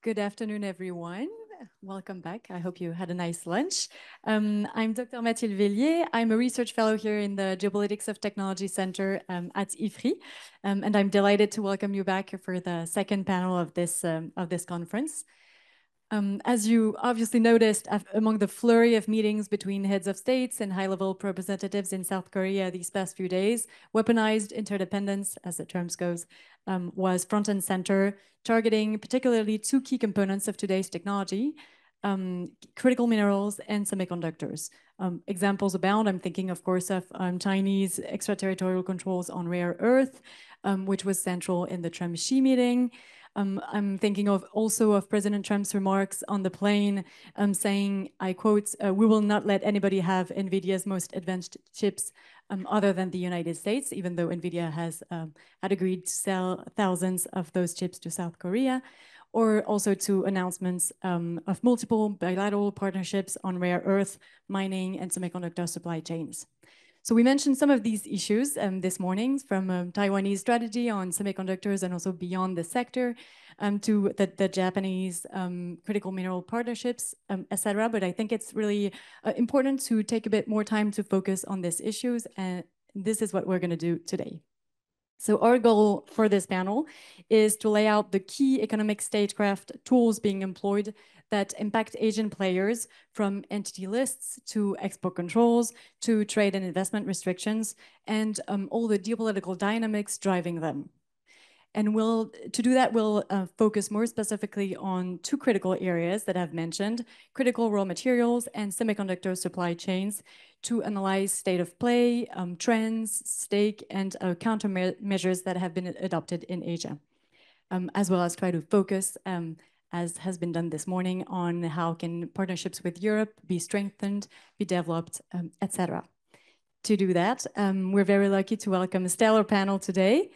Good afternoon, everyone. Welcome back. I hope you had a nice lunch. I'm Dr. Mathilde Velliet. I'm a research fellow here in the Geopolitics of Technology Center at Ifri, and I'm delighted to welcome you back for the second panel of this conference. As you obviously noticed, among the flurry of meetings between heads of states and high-level representatives in South Korea these past few days, weaponized interdependence, as the term goes, was front and center, targeting particularly two key components of today's technology, critical minerals and semiconductors. Examples abound. I'm thinking, of course, of Chinese extraterritorial controls on rare earth, which was central in the Trump-Xi meeting. I'm thinking also of President Trump's remarks on the plane saying, I quote, "We will not let anybody have NVIDIA's most advanced chips other than the United States," even though NVIDIA had agreed to sell thousands of those chips to South Korea, or also to announcements of multiple bilateral partnerships on rare earth, mining, and semiconductor supply chains. So we mentioned some of these issues this morning, from Taiwanese strategy on semiconductors and also beyond the sector, to the Japanese critical mineral partnerships, etc. But I think it's really important to take a bit more time to focus on these issues, and this is what we're going to do today. So our goal for this panel is to lay out the key economic statecraft tools being employed that impact Asian players, from entity lists to export controls to trade and investment restrictions, and all the geopolitical dynamics driving them. And to do that, we'll focus more specifically on two critical areas that I've mentioned: critical raw materials and semiconductor supply chains, to analyze state of play, trends, stake, and countermeasures that have been adopted in Asia, as well as try to focus, as has been done this morning, on how can partnerships with Europe be strengthened, be developed, etc. To do that, we're very lucky to welcome a stellar panel today.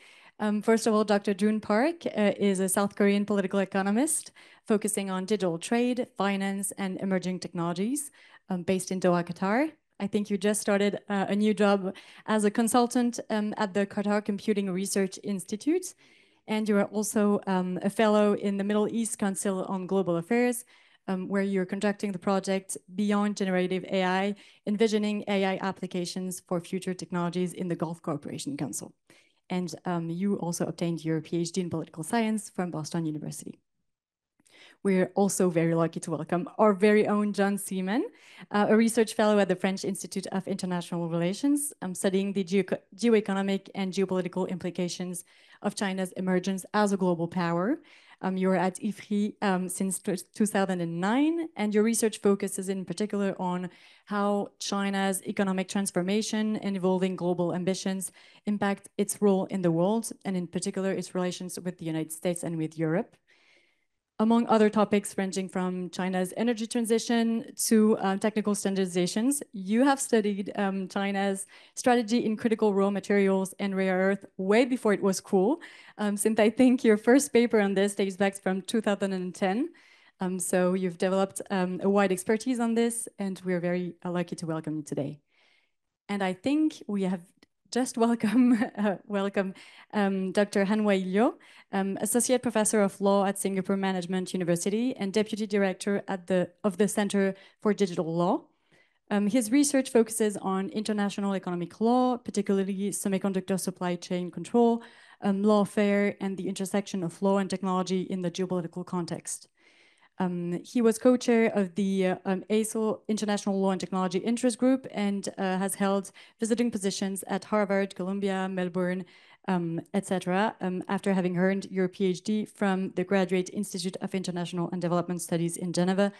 First of all, Dr. Jun Park is a South Korean political economist focusing on digital trade, finance, and emerging technologies, based in Doha, Qatar. I think you just started a new job as a consultant at the Qatar Computing Research Institute, and you are also a fellow in the Middle East Council on Global Affairs, where you're conducting the project Beyond Generative AI, envisioning AI applications for future technologies in the Gulf Cooperation Council. And you also obtained your PhD in political science from Boston University. We're also very lucky to welcome our very own John Seaman, a research fellow at the French Institute of International Relations, studying the geoeconomic and geopolitical implications of China's emergence as a global power. You're at Ifri since 2009, and your research focuses in particular on how China's economic transformation and evolving global ambitions impact its role in the world, and in particular its relations with the United States and with Europe. Among other topics ranging from China's energy transition to technical standardizations, you have studied China's strategy in critical raw materials and rare earth way before it was cool, since I think your first paper on this dates back from 2010. So you've developed a wide expertise on this, and we're very lucky to welcome you today. And I think we have just welcome Dr. Han-wei, Associate Professor of Law at Singapore Management University and Deputy Director of the Center for Digital Law. His research focuses on international economic law, particularly semiconductor supply chain control, lawfare, and the intersection of law and technology in the geopolitical context. He was co-chair of the ASIL International Law and Technology Interest Group, and has held visiting positions at Harvard, Columbia, Melbourne, etc., after having earned your PhD from the Graduate Institute of International and Development Studies in Geneva.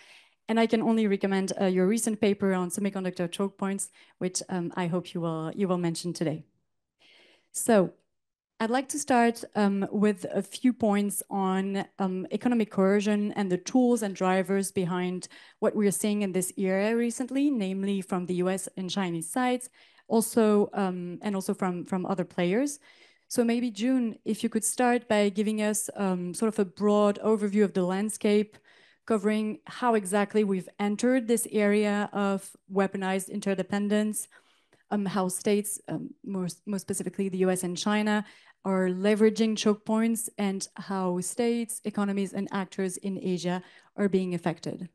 And I can only recommend your recent paper on semiconductor choke points, which I hope you will mention today. So I'd like to start with a few points on economic coercion and the tools and drivers behind what we're seeing in this era recently, namely from the US and Chinese sides, also and also from other players. So maybe, June, if you could start by giving us sort of a broad overview of the landscape, covering how exactly we've entered this area of weaponized interdependence, how states, more specifically the US and China, are leveraging choke points and how states, economies, and actors in Asia are being affected.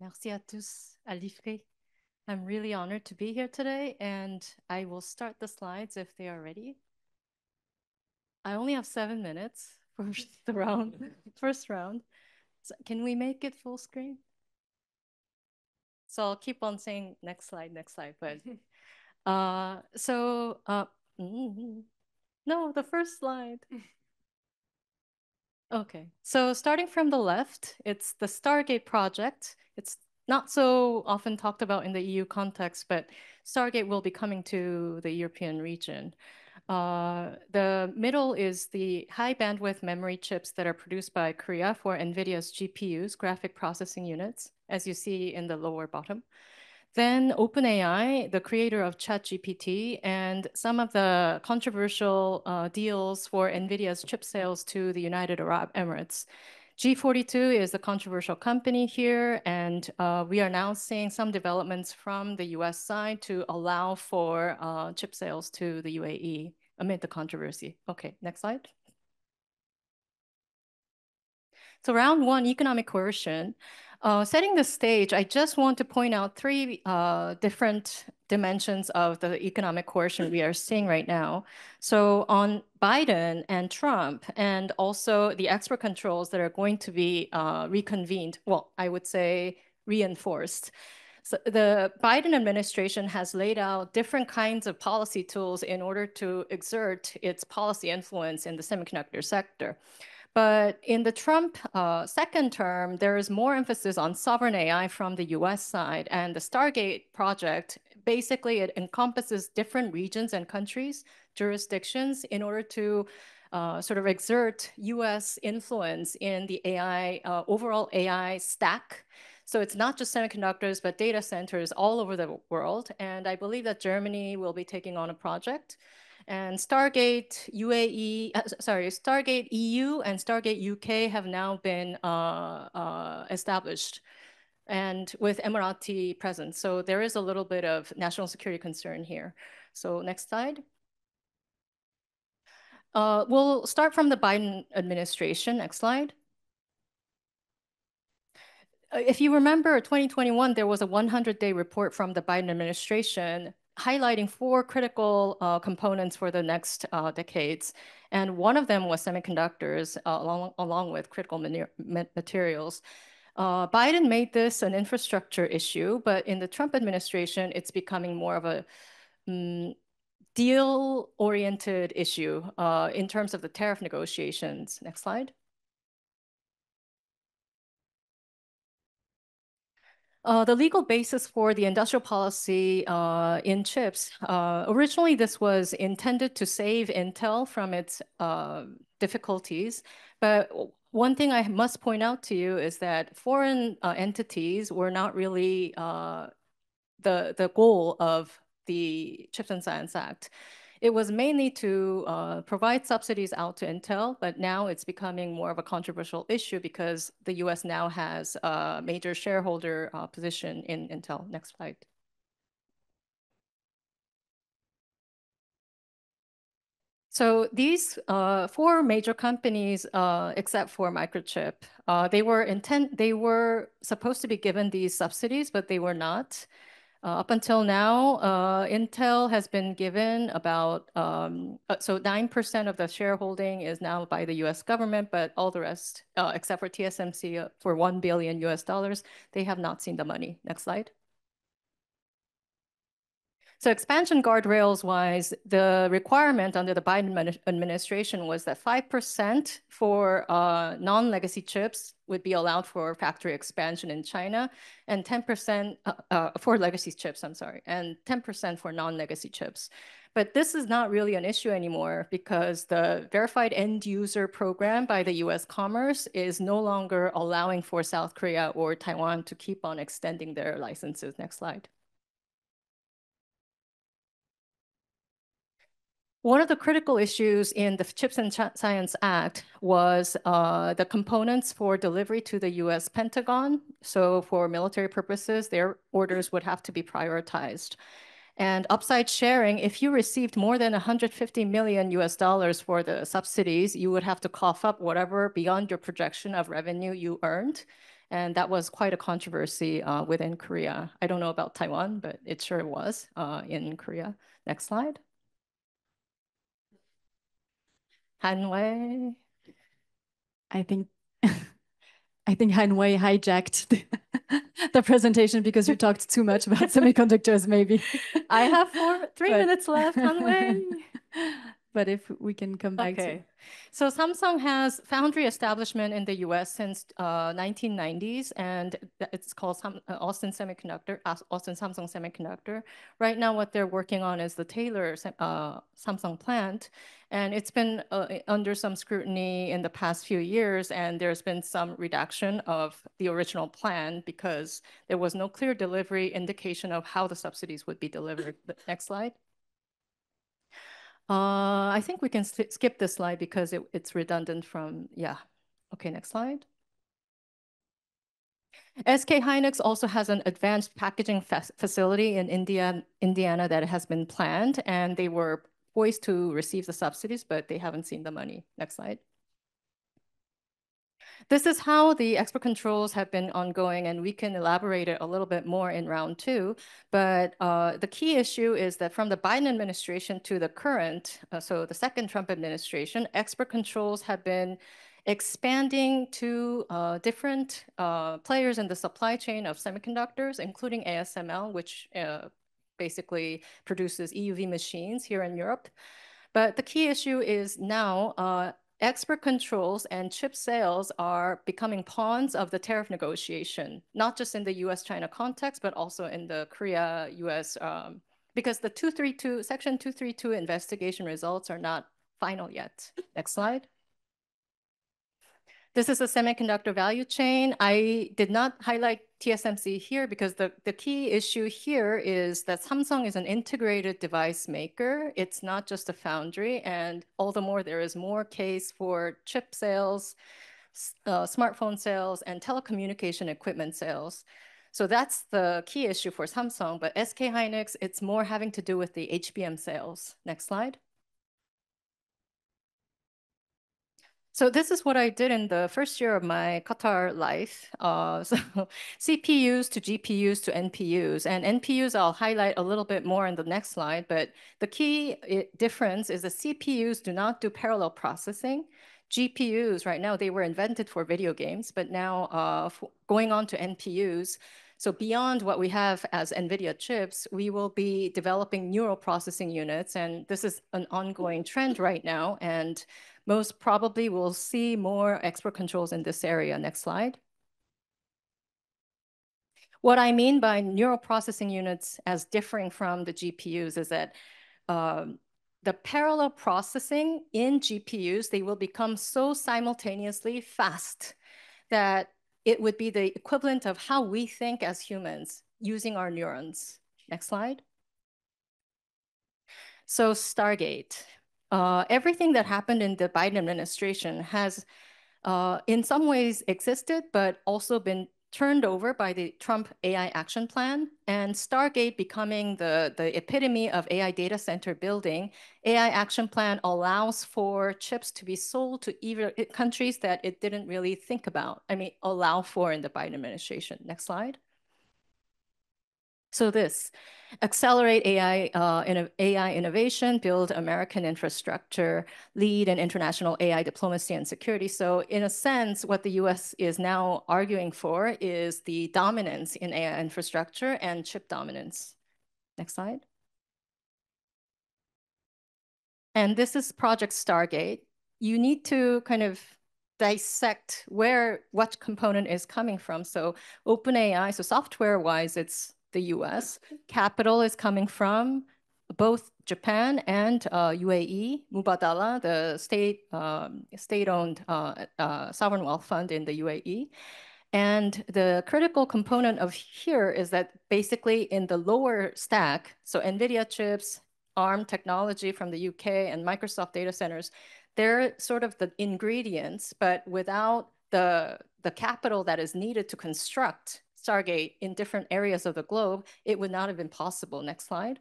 Merci à tous à l'Ifri. I'm really honored to be here today, and I will start the slides if they are ready. I only have 7 minutes for the first round. So can we make it full screen? So I'll keep on saying next slide, but no, the first slide. Okay, so starting from the left, it's the Stargate project. It's not so often talked about in the EU context, but Stargate will be coming to the European region. The middle is the high bandwidth memory chips that are produced by Korea for NVIDIA's GPUs, graphic processing units, as you see in the lower bottom. Then OpenAI, the creator of ChatGPT, and some of the controversial deals for NVIDIA's chip sales to the United Arab Emirates. G42 is the controversial company here, and we are now seeing some developments from the US side to allow for chip sales to the UAE amid the controversy. Okay, next slide. So round one, economic coercion. Setting the stage, I just want to point out three different dimensions of the economic coercion we are seeing right now. So on Biden and Trump, and also the export controls that are going to be reconvened, well, I would say reinforced. So the Biden administration has laid out different kinds of policy tools in order to exert its policy influence in the semiconductor sector. But in the Trump second term, there is more emphasis on sovereign AI from the US side. And the Stargate project, basically it encompasses different regions and countries, jurisdictions, in order to sort of exert US influence in the AI, overall AI stack. So it's not just semiconductors, but data centers all over the world. And I believe that Germany will be taking on a project. And Stargate Stargate EU and Stargate UK have now been established, and with Emirati presence. So there is a little bit of national security concern here. So next slide. We'll start from the Biden administration. Next slide. If you remember 2021, there was a 100-day report from the Biden administration highlighting four critical components for the next decades. And one of them was semiconductors, along with critical materials. Biden made this an infrastructure issue, but in the Trump administration, it's becoming more of a deal-oriented issue in terms of the tariff negotiations. Next slide. The legal basis for the industrial policy in chips, originally this was intended to save Intel from its difficulties. But one thing I must point out to you is that foreign entities were not really the goal of the Chips and Science Act. It was mainly to provide subsidies out to Intel, but now it's becoming more of a controversial issue because the US now has a major shareholder position in Intel. Next slide. So these four major companies, except for Microchip, they were supposed to be given these subsidies, but they were not. Up until now, Intel has been given about, so 9% of the shareholding is now by the US government, but all the rest, except for TSMC for $1 billion US dollars, they have not seen the money. Next slide. So expansion guardrails wise, the requirement under the Biden administration was that 5% for non-legacy chips would be allowed for factory expansion in China, and 10% for legacy chips, I'm sorry, and 10% for non-legacy chips. But this is not really an issue anymore because the verified end user program by the US Commerce is no longer allowing for South Korea or Taiwan to keep on extending their licenses. Next slide. One of the critical issues in the Chips and Science Act was the components for delivery to the US Pentagon. So for military purposes, their orders would have to be prioritized. And upside sharing, if you received more than 150 million US dollars for the subsidies, you would have to cough up whatever beyond your projection of revenue you earned. And that was quite a controversy within Korea. I don't know about Taiwan, but it sure was in Korea. Next slide. Han-wei. I think I think Han-wei hijacked the presentation because you talked too much about semiconductors, maybe. I have 3 minutes left, Han-wei. But if we can come back to. So Samsung has foundry establishment in the US since 1990s, and it's called Austin Samsung Semiconductor. Right now, what they're working on is the Taylor Samsung plant, and it's been under some scrutiny in the past few years, and there's been some reduction of the original plan because there was no clear delivery indication of how the subsidies would be delivered. Next slide. I think we can skip this slide because it's redundant from, yeah. Okay, next slide. SK Hynix also has an advanced packaging facility in Indiana that has been planned, and they were poised to receive the subsidies, but they haven't seen the money. Next slide. This is how the export controls have been ongoing, and we can elaborate it a little bit more in round 2. But the key issue is that from the Biden administration to the current, so the second Trump administration, export controls have been expanding to different players in the supply chain of semiconductors, including ASML, which basically produces EUV machines here in Europe. But the key issue is now export controls and chip sales are becoming pawns of the tariff negotiation, not just in the US-China context, but also in the Korea-US, because the Section 232 investigation results are not final yet. Next slide. This is a semiconductor value chain. I did not highlight TSMC here because the key issue here is that Samsung is an integrated device maker. It's not just a foundry, and all the more there is more case for chip sales, smartphone sales, and telecommunication equipment sales. So that's the key issue for Samsung, but SK Hynix, it's more having to do with the HBM sales. Next slide. So this is what I did in the first year of my Qatar life. So CPUs to GPUs to NPUs. And NPUs I'll highlight a little bit more in the next slide, but the key difference is that CPUs do not do parallel processing. GPUs right now, they were invented for video games, but now going on to NPUs, so beyond what we have as NVIDIA chips, we will be developing neural processing units. And this is an ongoing trend right now. And most probably we'll see more export controls in this area. Next slide. What I mean by neural processing units as differing from the GPUs is that the parallel processing in GPUs, they will become so simultaneously fast that it would be the equivalent of how we think as humans using our neurons. Next slide. So Stargate. Everything that happened in the Biden administration has in some ways existed, but also been turned over by the Trump AI action plan, and Stargate becoming the epitome of AI data center building. AI action plan allows for chips to be sold to either countries that it didn't really think about, allow for in the Biden administration. Next slide. So this, accelerate AI innovation, build American infrastructure, lead in international AI diplomacy and security. So in a sense, what the US is now arguing for is the dominance in AI infrastructure and chip dominance. Next slide. And this is Project Stargate. You need to kind of dissect what component is coming from. So OpenAI, so software-wise, it's the US. Capital is coming from both Japan and UAE, Mubadala, the state-owned sovereign wealth fund in the UAE. And the critical component of here is that basically in the lower stack, so NVIDIA chips, ARM technology from the UK, and Microsoft data centers, they're sort of the ingredients, but without the capital that is needed to construct Stargate in different areas of the globe, it would not have been possible. Next slide.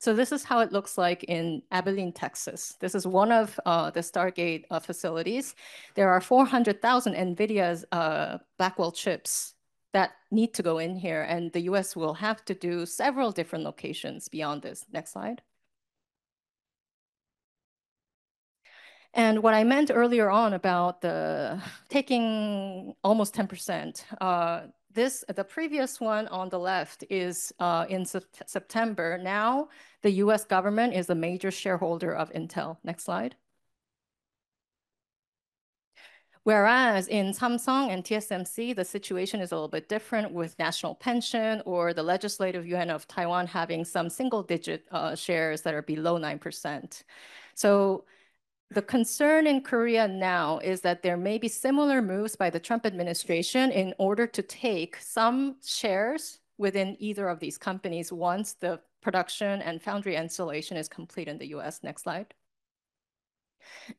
So this is how it looks like in Abilene, Texas. This is one of the Stargate facilities. There are 400,000 NVIDIA's Blackwell chips that need to go in here, and the US will have to do several different locations beyond this. Next slide. And what I meant earlier on about the taking almost 10%, the previous one on the left is in September. Now, the US government is a major shareholder of Intel. Next slide. Whereas in Samsung and TSMC, the situation is a little bit different with national pension or the legislative yuan of Taiwan having some single-digit shares that are below 9%. So the concern in Korea now is that there may be similar moves by the Trump administration in order to take some shares within either of these companies once the production and foundry installation is complete in the US. Next slide.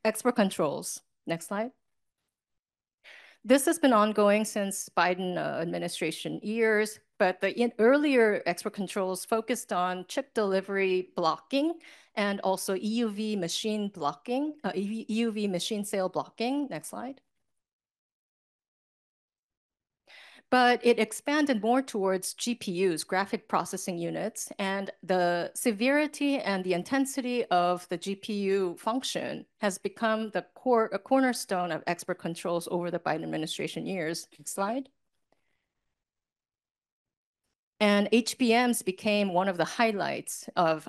Export controls. Next slide. This has been ongoing since Biden administration years, but the earlier export controls focused on chip delivery blocking and also EUV machine blocking, EUV machine sale blocking. Next slide. But it expanded more towards GPUs, graphic processing units, and the severity and the intensity of the GPU function has become a cornerstone of export controls over the Biden administration years. Next slide. And HBMs became one of the highlights of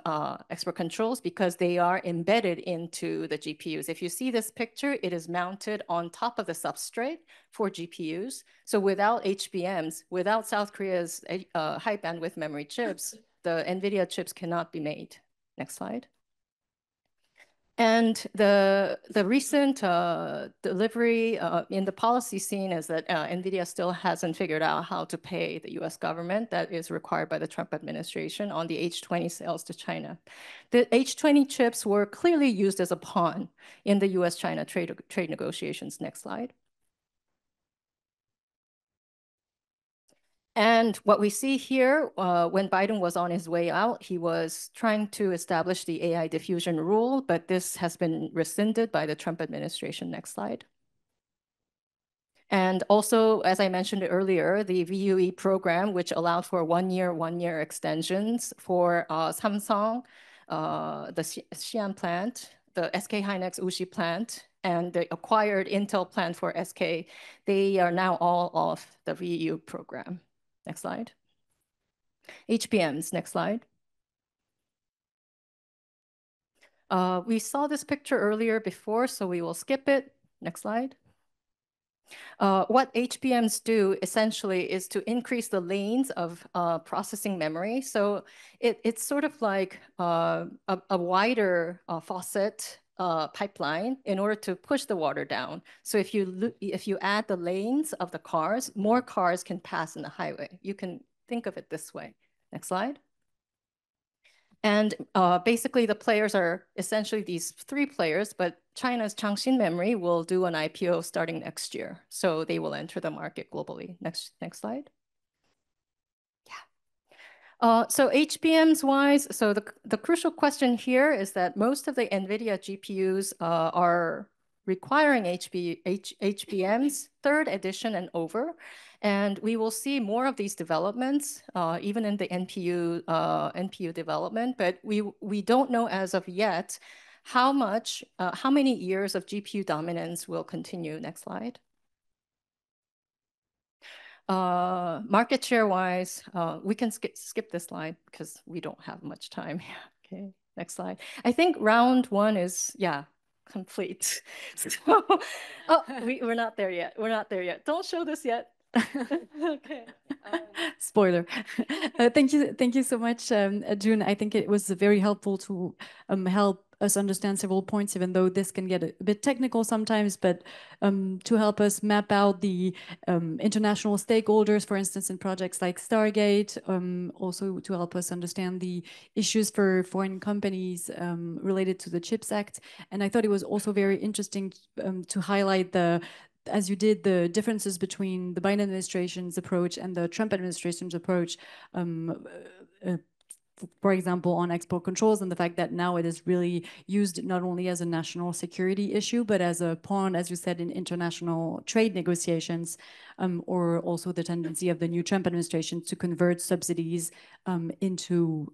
export controls because they are embedded into the GPUs. If you see this picture, it is mounted on top of the substrate for GPUs. So without HBMs, without South Korea's high bandwidth memory chips, the NVIDIA chips cannot be made. Next slide. And the recent delivery in the policy scene is that NVIDIA still hasn't figured out how to pay the US government that is required by the Trump administration on the H20 sales to China. The H20 chips were clearly used as a pawn in the US-China trade negotiations. Next slide. And what we see here, when Biden was on his way out, he was trying to establish the AI diffusion rule, but this has been rescinded by the Trump administration. Next slide. And also, as I mentioned earlier, the VUE program, which allowed for one-year extensions for Samsung, the Xi'an plant, the SK Hynix Ushi plant, and the acquired Intel plant for SK, they are now all off the VUE program. Next slide. HBMs, next slide. We saw this picture earlier before, so we will skip it. Next slide. What HBMs do essentially is to increase the lanes of processing memory. So it's sort of like a wider faucet pipeline in order to push the water down. So if you add the lanes of the cars, more cars can pass in the highway. You can think of it this way. Next slide. And basically, the players are essentially these three players, but China's Changxin Memory will do an IPO starting next year. So they will enter the market globally. Next slide. Yeah. So HBMs wise, so the crucial question here is that most of the NVIDIA GPUs are requiring HBMs, third edition and over. And we will see more of these developments, even in the NPU development, but we don't know as of yet how many years of GPU dominance will continue. Next slide. Market share wise, we can skip this slide because we don't have much time. Okay, next slide. I think round one is, yeah, complete. So, oh, we're not there yet. We're not there yet. Don't show this yet. Okay. Spoiler. Thank you so much, June. I think it was very helpful to help us understand several points, even though this can get a bit technical sometimes, but to help us map out the international stakeholders, for instance, in projects like Stargate, also to help us understand the issues for foreign companies related to the CHIPS Act. And I thought it was also very interesting to highlight as you did, the differences between the Biden administration's approach and the Trump administration's approach for example, on export controls and the fact that now it is really used not only as a national security issue, but as a pawn, as you said, in international trade negotiations, or also the tendency of the new Trump administration to convert subsidies into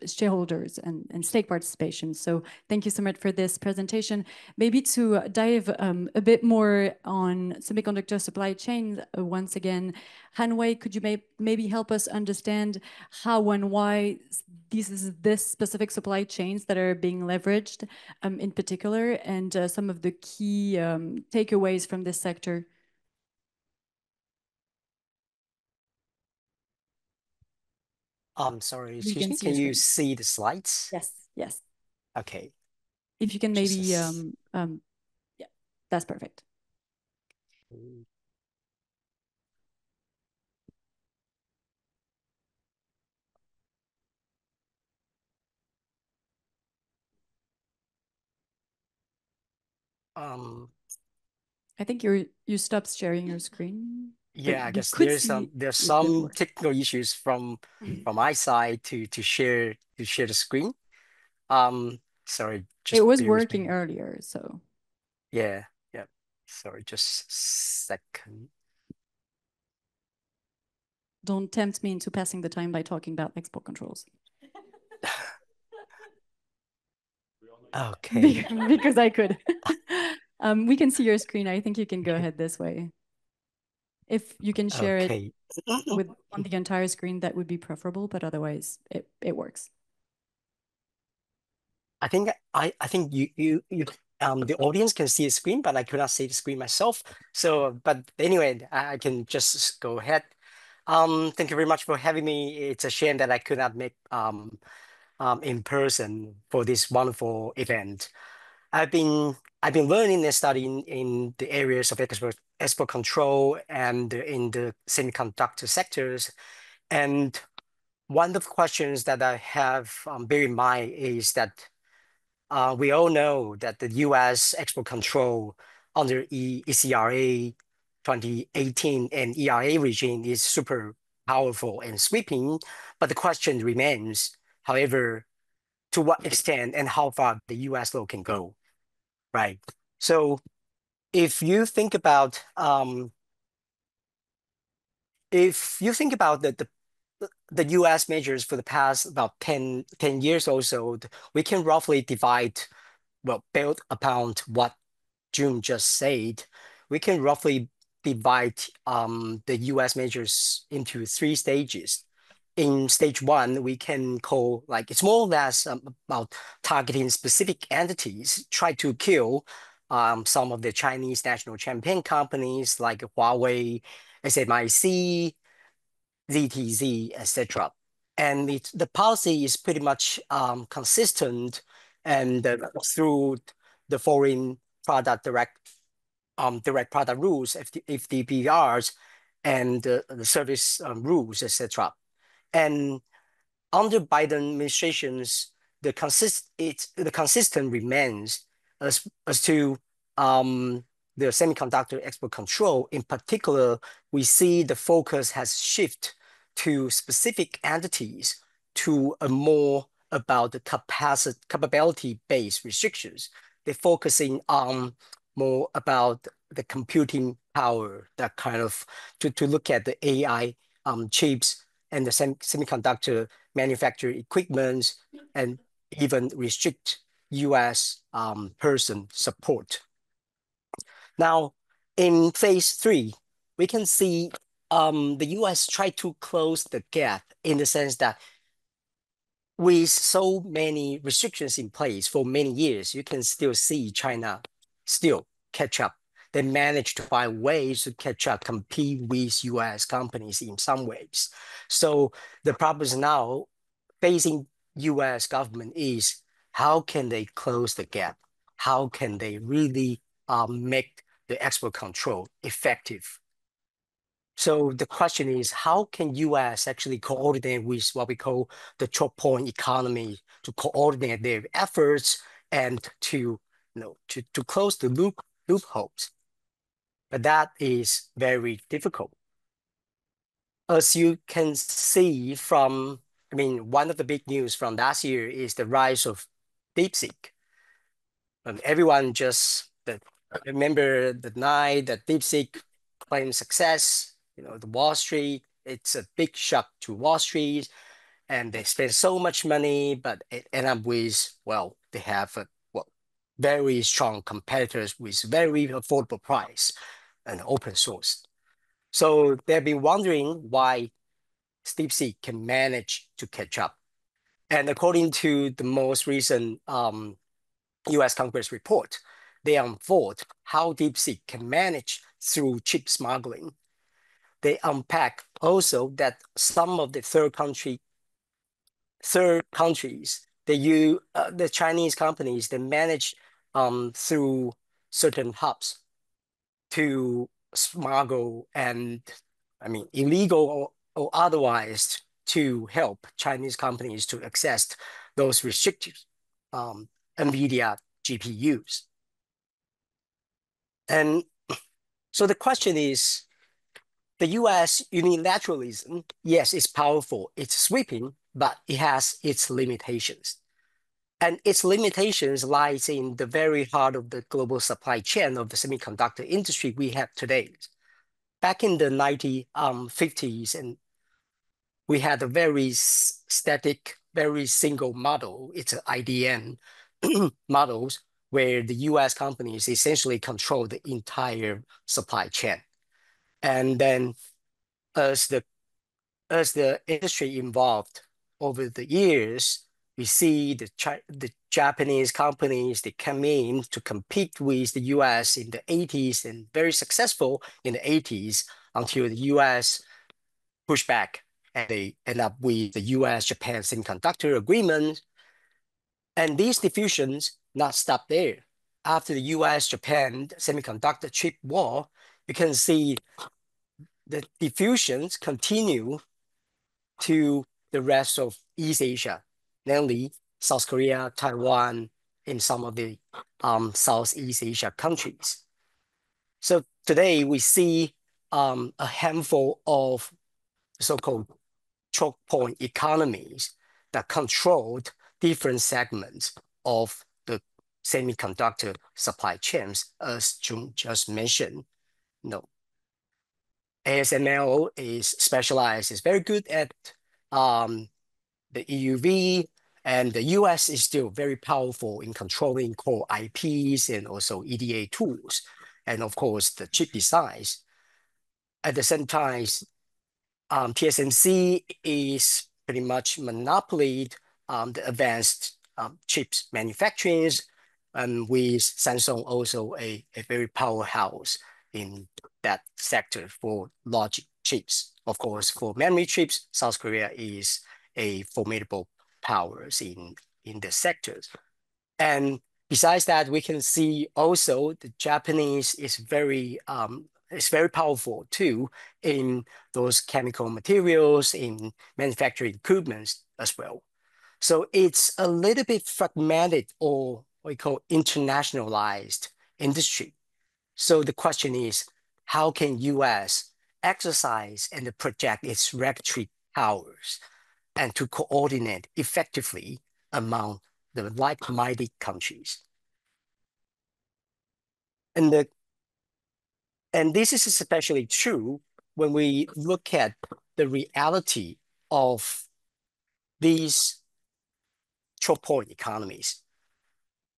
shareholders and stake participation. So thank you so much for this presentation. Maybe to dive a bit more on semiconductor supply chain once again, Han-wei, could you maybe help us understand how and why this specific supply chains that are being leveraged in particular, and some of the key takeaways from this sector? Sorry, We excuse can me. see your Can you screen. see the slides? Yes, yes. Okay. If you can Just a maybe, yeah, that's perfect. I think you stopped sharing your screen, but Yeah, I we guess could see there's it some before. technical issues from my side to share the screen. Sorry, It just was bear with working me. earlier, so Yeah, yeah. Sorry, just a second. don't tempt me into passing the time by talking about export controls. Okay. Because I could. We can see your screen. I think you can go ahead this way. If you can share it Okay. on the entire screen, that would be preferable, but otherwise it works. I think the audience can see the screen, but I could not see the screen myself. So, but anyway, I can just go ahead. Thank you very much for having me. It's a shame that I could not make in person for this wonderful event. I've been I've been learning and studying in the areas of export control and in the semiconductor sectors. And one of the questions that I have bear in mind is that we all know that the U.S. export control under ECRA 2018 and ERA regime is super powerful and sweeping, but the question remains, however, to what extent and how far the U.S. law can go, right? So if you think about the U.S. measures for the past about 10 years or so, we can roughly divide, well, build upon what June just said, we can roughly divide the US measures into three stages. In stage one, we can call like it's more or less about targeting specific entities, try to kill some of the Chinese national champion companies like Huawei, SMIC, ZTZ, etc. And the policy is pretty much consistent and through the foreign product direct product rules, FDPRs, and the service rules, etc. And under Biden administrations, the consistent remains as to the semiconductor export control. In particular, we see the focus has shifted to specific entities to a more about the capability-based restrictions. They're focusing on more about the computing power, that kind of to look at the AI chips and the semiconductor manufacture equipment and even restrict US person support. Now, in phase three, we can see the US try to close the gap in the sense that with so many restrictions in place for many years, you can still see China still catch up. They managed to find ways to catch up, compete with US companies in some ways. So the problem is now facing US government is how can they close the gap? How can they really make the export control effective? So the question is, how can US actually coordinate with what we call the choke point economy to coordinate their efforts and to close the loopholes? But that is very difficult. As you can see from I mean, one of the big news from last year is the rise of DeepSeek. Everyone just remember the night that DeepSeek claimed success, the Wall Street, it's a big shock to Wall Street, and they spend so much money, but it end up with, well, they have very strong competitors with very affordable price and open source. So they've been wondering why DeepSeek can manage to catch up. And according to the most recent US Congress report, they unfold how DeepSeek can manage through chip smuggling. They unpack also that some of the third countries, the Chinese companies, they manage through certain hubs to smuggle and, I mean, illegal or otherwise, to help Chinese companies to access those restricted NVIDIA GPUs. And so the question is, the US unilateralism, yes, it's powerful, it's sweeping, but it has its limitations. And its limitations lies in the very heart of the global supply chain of the semiconductor industry we have today. Back in the 1950s, and we had a very static, very single model. It's an IDM models where the US companies essentially control the entire supply chain. And then as the industry evolved over the years, we see the Japanese companies, they come in to compete with the US in the 80s and very successful in the 80s until the US pushed back and they end up with the US-Japan Semiconductor Agreement. And these diffusions not stop there. After the US-Japan Semiconductor Chip War, you can see the diffusions continue to the rest of East Asia, namely South Korea, Taiwan, and some of the Southeast Asia countries. So today we see a handful of so-called choke point economies that controlled different segments of the semiconductor supply chains, as Jun just mentioned. ASML is specialized, is very good at the EUV, and the US is still very powerful in controlling core IPs and also EDA tools, and of course the chip designs. At the same time, TSMC is pretty much monopolied the advanced chips manufacturing, and with Samsung also a very powerhouse in that sector for logic chips. Of course, for memory chips, South Korea is a formidable powers in the sectors. And besides that, we can see also the Japanese is very powerful too in those chemical materials, in manufacturing equipment as well. So it's a little bit fragmented, or what we call internationalized industry. So the question is, how can US exercise and project its regulatory powers and to coordinate effectively among the like-minded countries? And this is especially true when we look at the reality of these choke point economies.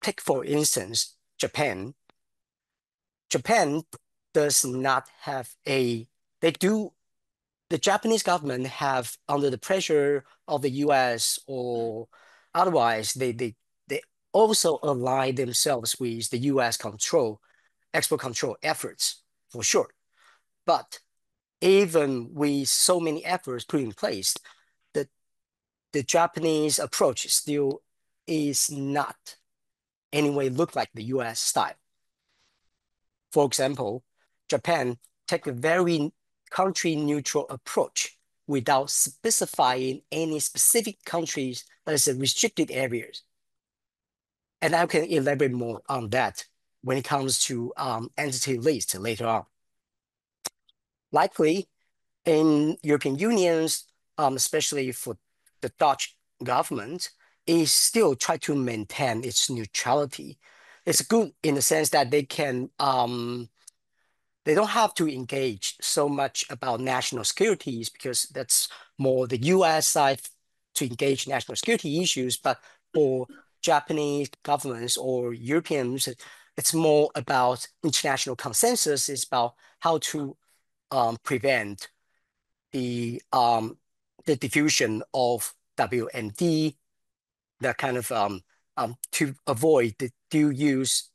Take, for instance, Japan. Japan does not have the Japanese government have, under the pressure of the US or otherwise, they also align themselves with the US export control efforts, for sure. But even with so many efforts put in place, the Japanese approach still is not anyway look like the US style. For example, Japan take a very country-neutral approach without specifying any specific countries as restricted areas. And I can elaborate more on that when it comes to entity list later on. Likely, in European Unions, especially for the Dutch government is still try to maintain its neutrality. It's good in the sense that they don't have to engage so much about national securities because that's more the US side to engage national security issues. But for Japanese governments or Europeans, it's more about international consensus. It's about how to prevent the diffusion of WMD, that kind of to avoid the dual use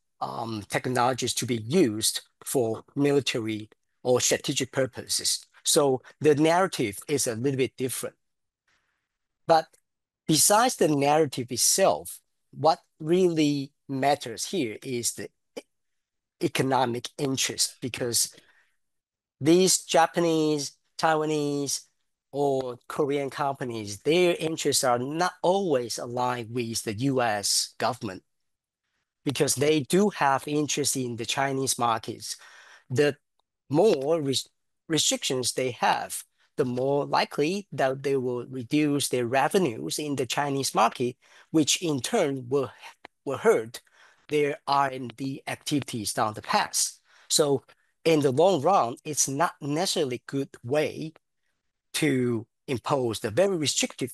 technologies to be used for military or strategic purposes. So the narrative is a little bit different. But besides the narrative itself, what really matters here is the economic interest, because these Japanese, Taiwanese, or Korean companies, their interests are not always aligned with the US government because they do have interest in the Chinese markets. The more restrictions they have, the more likely that they will reduce their revenues in the Chinese market, which in turn will hurt their R&D activities down the path. So in the long run, it's not necessarily a good way to impose the very restrictive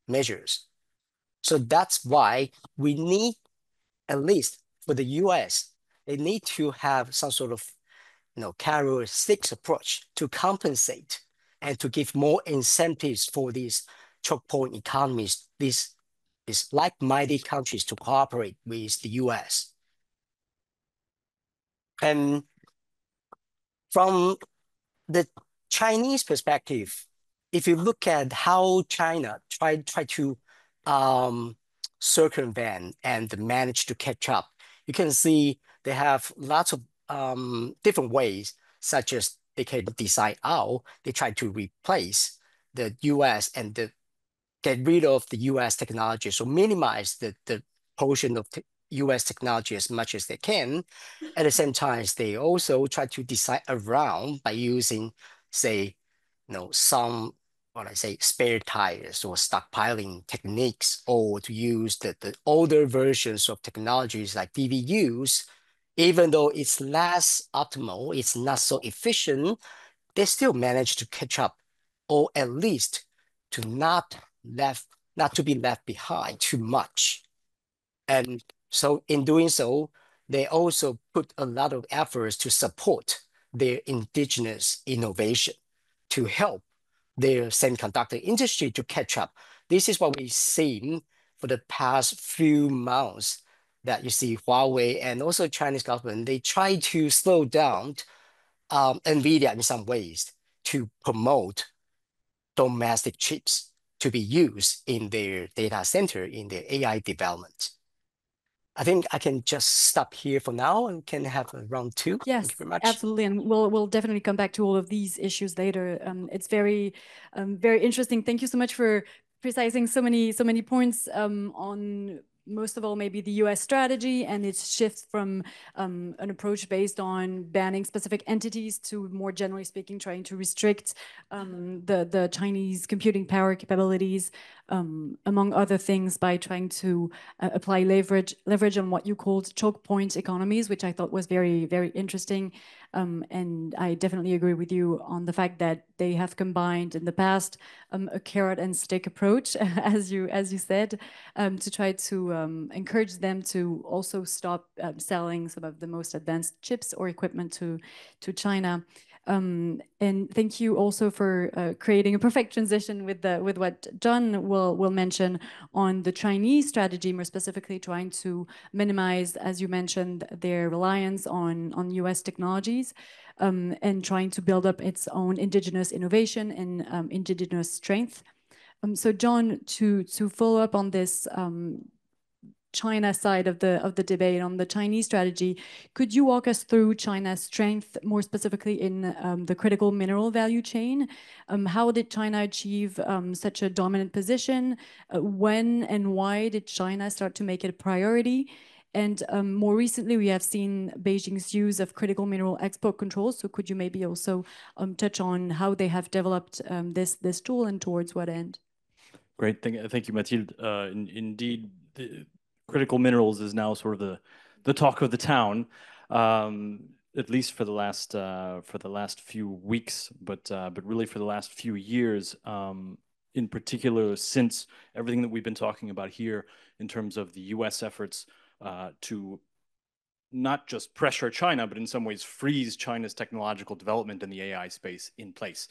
measures. So that's why we need, at least for the US, they need to have some sort of carrot or sticks approach to compensate and to give more incentives for these choke point economies, these like-minded countries to cooperate with the US. And from the Chinese perspective, if you look at how China try to circumvent and manage to catch up, you can see they have lots of different ways, such as they can decide out, they try to replace the US and get rid of the US technology, so minimize the portion of US technology as much as they can. At the same time, they also try to design around by using, say, some, what I say, spare tires or stockpiling techniques, or to use the older versions of technologies like PVUs. Even though it's less optimal, it's not so efficient, they still manage to catch up, or at least to not to be left behind too much. And so in doing so, they also put a lot of efforts to support their indigenous innovation to help their semiconductor industry to catch up. This is what we've seen for the past few months, that you see Huawei and also Chinese government, they try to slow down NVIDIA in some ways to promote domestic chips to be used in their data center, in their AI development. I think I can just stop here for now and can have a round two. Yes, thank you very much. absolutely, and we'll definitely come back to all of these issues later. It's very interesting. Thank you so much for precising so many points on, most of all, maybe the US strategy and its shift from an approach based on banning specific entities to, more generally speaking, trying to restrict the Chinese computing power capabilities, among other things, by trying to apply leverage on what you called choke point economies, which I thought was very interesting. And I definitely agree with you on the fact that they have combined in the past a carrot and stick approach, as you said, to try to encourage them to also stop selling some of the most advanced chips or equipment to China. And thank you also for creating a perfect transition with what John will mention on the Chinese strategy, more specifically trying to minimize, as you mentioned, their reliance on US technologies, and trying to build up its own indigenous innovation and indigenous strength. So John, to follow up on this China side of the debate on the Chinese strategy, could you walk us through China's strength, more specifically in the critical mineral value chain? How did China achieve such a dominant position? When and why did China start to make it a priority? And more recently, we have seen Beijing's use of critical mineral export controls. So could you maybe also touch on how they have developed this tool and towards what end? Great, thank you, Mathilde. Indeed, critical minerals is now sort of the talk of the town, at least for the last few weeks, but really for the last few years, in particular, since everything that we've been talking about here in terms of the U.S. efforts to not just pressure China, but in some ways freeze China's technological development in the AI space in place.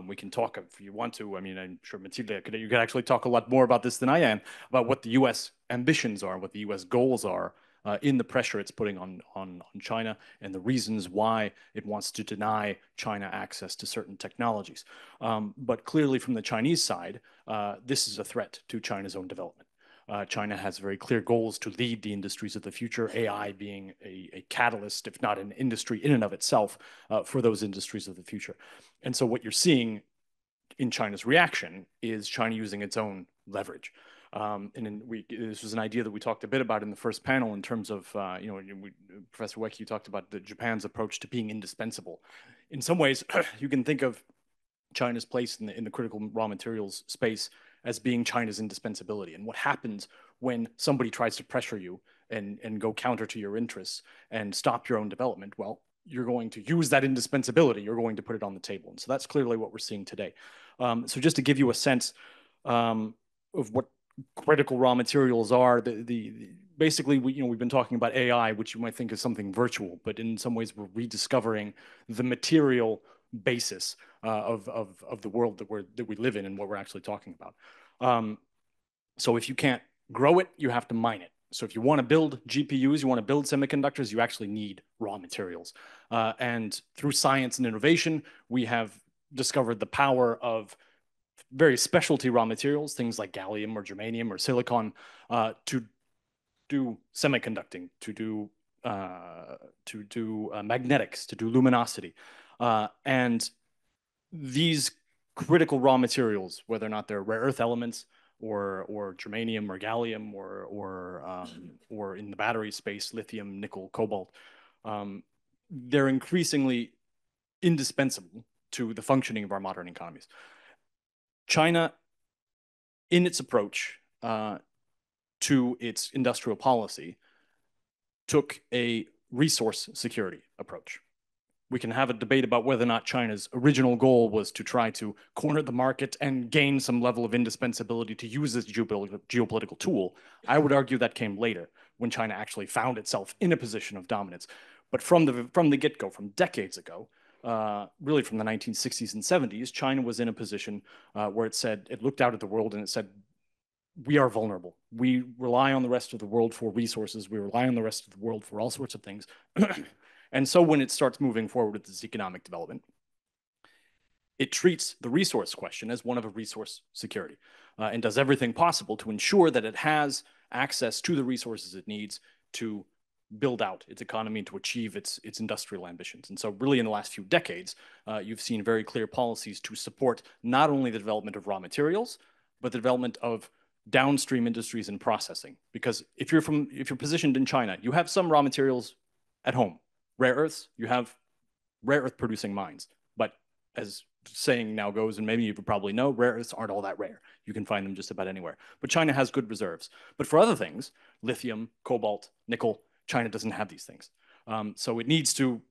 We can talk if you want to. I mean, I'm sure Mathilde, you could actually talk a lot more about this than I am, about what the U.S. ambitions are, what the U.S. goals are in the pressure it's putting on China and the reasons why it wants to deny China access to certain technologies. But clearly from the Chinese side, this is a threat to China's own development. China has very clear goals to lead the industries of the future, AI being a catalyst, if not an industry in and of itself, for those industries of the future. And so what you're seeing in China's reaction is China using its own leverage. This was an idea that we talked a bit about in the first panel in terms of, Professor Weck, you talked about Japan's approach to being indispensable. In some ways, you can think of China's place in the critical raw materials space as being China's indispensability. And what happens when somebody tries to pressure you and go counter to your interests and stop your own development? Well, you're going to use that indispensability. You're going to put it on the table. And so that's clearly what we're seeing today. So just to give you a sense of what critical raw materials are, basically, we've been talking about AI, which you might think is something virtual, but in some ways we're rediscovering the material basis of the world that we live in and what we're actually talking about. So if you can't grow it, you have to mine it. So if you want to build GPUs, you want to build semiconductors, you actually need raw materials. And through science and innovation, we have discovered the power of very specialty raw materials, things like gallium or germanium or silicon, to do semiconducting, to do magnetics, to do luminosity. And these critical raw materials, whether or not they're rare earth elements or germanium or gallium or in the battery space, lithium, nickel, cobalt, they're increasingly indispensable to the functioning of our modern economies. China, in its approach to its industrial policy, took a resource security approach. We can have a debate about whether or not China's original goal was to try to corner the market and gain some level of indispensability to use this geopolitical tool. I would argue that came later, when China actually found itself in a position of dominance. But from the get-go, from decades ago, really from the 1960s and 70s, China was in a position where it looked out at the world and it said, we are vulnerable. We rely on the rest of the world for resources. We rely on the rest of the world for all sorts of things. And so when it starts moving forward with this economic development, it treats the resource question as one of a resource security and does everything possible to ensure that it has access to the resources it needs to build out its economy and to achieve its industrial ambitions. And so really in the last few decades, you've seen very clear policies to support not only the development of raw materials, but the development of downstream industries and processing. Because if you're positioned in China, you have some raw materials at home. Rare earths, you have rare earth producing mines. But as saying now goes, and maybe you probably know, rare earths aren't all that rare. You can find them just about anywhere. But China has good reserves. But for other things, lithium, cobalt, nickel, China doesn't have these things. So it needs to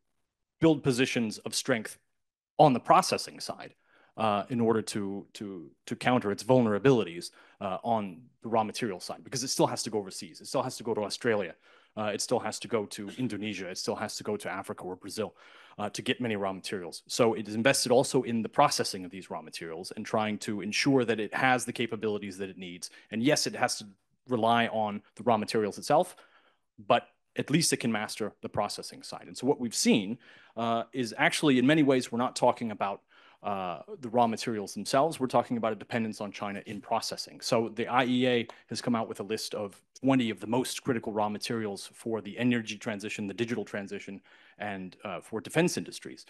build positions of strength on the processing side in order to counter its vulnerabilities on the raw material side, because it still has to go overseas. It still has to go to Australia. It still has to go to Indonesia. It still has to go to Africa or Brazil to get many raw materials. So it is invested also in the processing of these raw materials and trying to ensure that it has the capabilities that it needs. And yes, it has to rely on the raw materials itself, but at least it can master the processing side. And so what we've seen is actually, in many ways, we're not talking about the raw materials themselves. We're talking about a dependence on China in processing. So the IEA has come out with a list of 20 of the most critical raw materials for the energy transition, the digital transition, and for defense industries.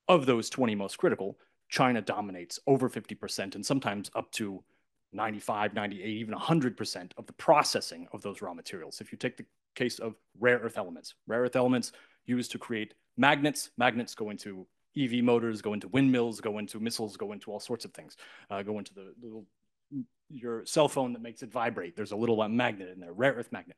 Of those 20 most critical, China dominates over 50% and sometimes up to 95, 98, even 100% of the processing of those raw materials. If you take the case of rare earth elements used to create magnets go into EV motors, go into windmills, go into missiles, go into all sorts of things, go into the little your cell phone that makes it vibrate. There's a little magnet in there, rare earth magnet.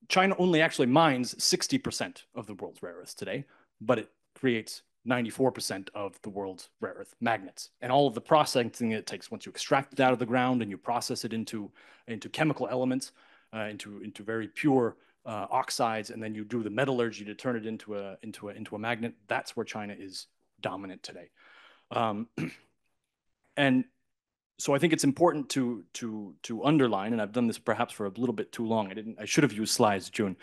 China only actually mines 60% of the world's rare earths today, but it creates 94% of the world's rare earth magnets. And all of the processing it takes once you extract it out of the ground and you process it into chemical elements, into very pure oxides, and then you do the metallurgy to turn it into a magnet. That's where China is dominant today. And so I think it's important to underline, and I've done this perhaps for a little bit too long. I should have used slides, June.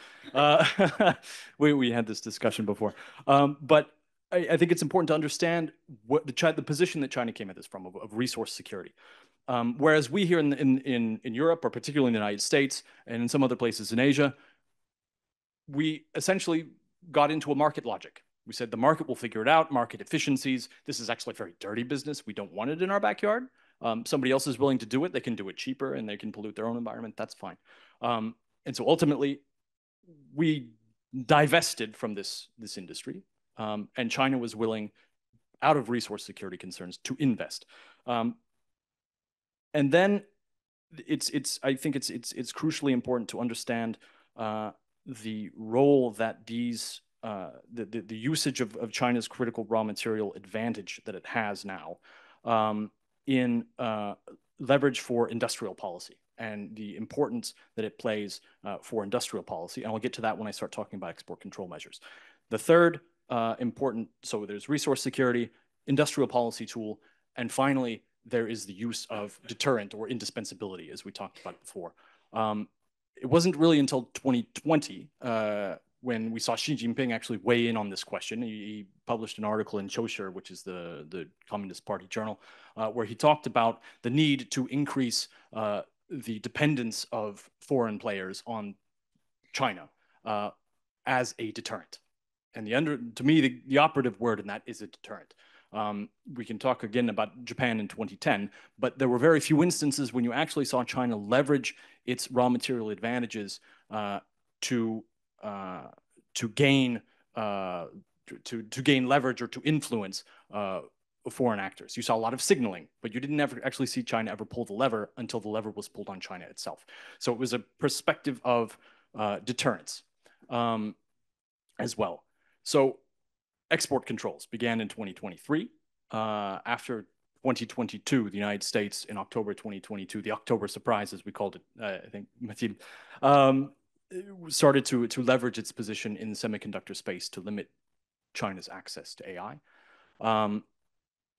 We had this discussion before, but I think it's important to understand what the position that China came at this from of resource security. Whereas we here in Europe, or particularly in the United States and in some other places in Asia, we essentially got into a market logic. We said the market will figure it out, market efficiencies. This is actually a very dirty business. We don't want it in our backyard. Somebody else is willing to do it. They can do it cheaper and they can pollute their own environment. That's fine. And so ultimately, we divested from this industry, and China was willing, out of resource security concerns, to invest. And then I think it's crucially important to understand the role that these the usage of China's critical raw material advantage that it has now in leverage for industrial policy and the importance that it plays for industrial policy. And I'll get to that when I start talking about export control measures. The third important, so there's resource security, industrial policy tool, and finally, there is the use of deterrent or indispensability, as we talked about before. It wasn't really until 2020 when we saw Xi Jinping actually weigh in on this question. He published an article in Choushi, which is the Communist Party journal, where he talked about the need to increase the dependence of foreign players on China as a deterrent. And to me, the operative word in that is a deterrent. We can talk again about Japan in 2010, but there were very few instances when you actually saw China leverage its raw material advantages to gain leverage or to influence foreign actors. You saw a lot of signaling, but you didn't ever actually see China ever pull the lever until the lever was pulled on China itself. So it was a perspective of deterrence as well. So export controls began in 2023. After 2022, the United States, in October 2022, the October surprise, as we called it, I think, Mathilde, started to leverage its position in the semiconductor space to limit China's access to AI.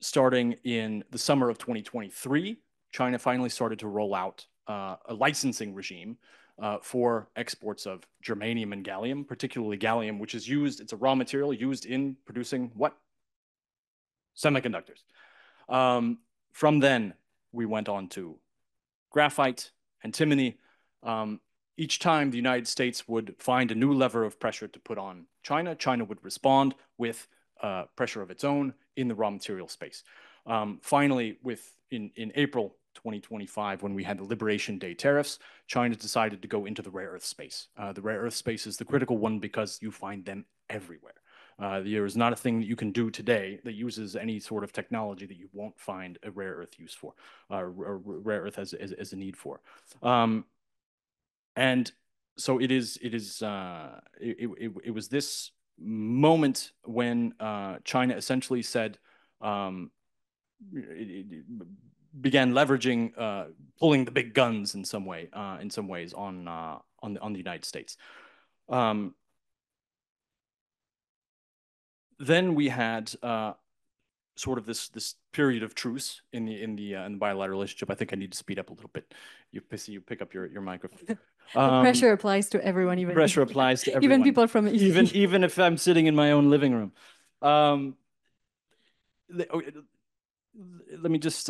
Starting in the summer of 2023, China finally started to roll out a licensing regime for exports of germanium and gallium, particularly gallium, which is used, it's a raw material used in producing what? Semiconductors. From then, we went on to graphite, antimony. Each time the United States would find a new lever of pressure to put on China, China would respond with pressure of its own in the raw material space. Finally, in April 2025, when we had the Liberation Day tariffs, China decided to go into the rare earth space. The rare earth space is the critical one because you find them everywhere. There is not a thing that you can do today that uses any sort of technology that you won't find a rare earth use for, or rare earth as a need for. And so it was this moment when China essentially said, it began leveraging, pulling the big guns in some ways on the United States. Then we had sort of this period of truce in the bilateral relationship. I think I need to speed up a little bit. You pick up your microphone. The pressure applies to everyone, even pressure applies to everyone, even people from even if I'm sitting in my own living room. Let me just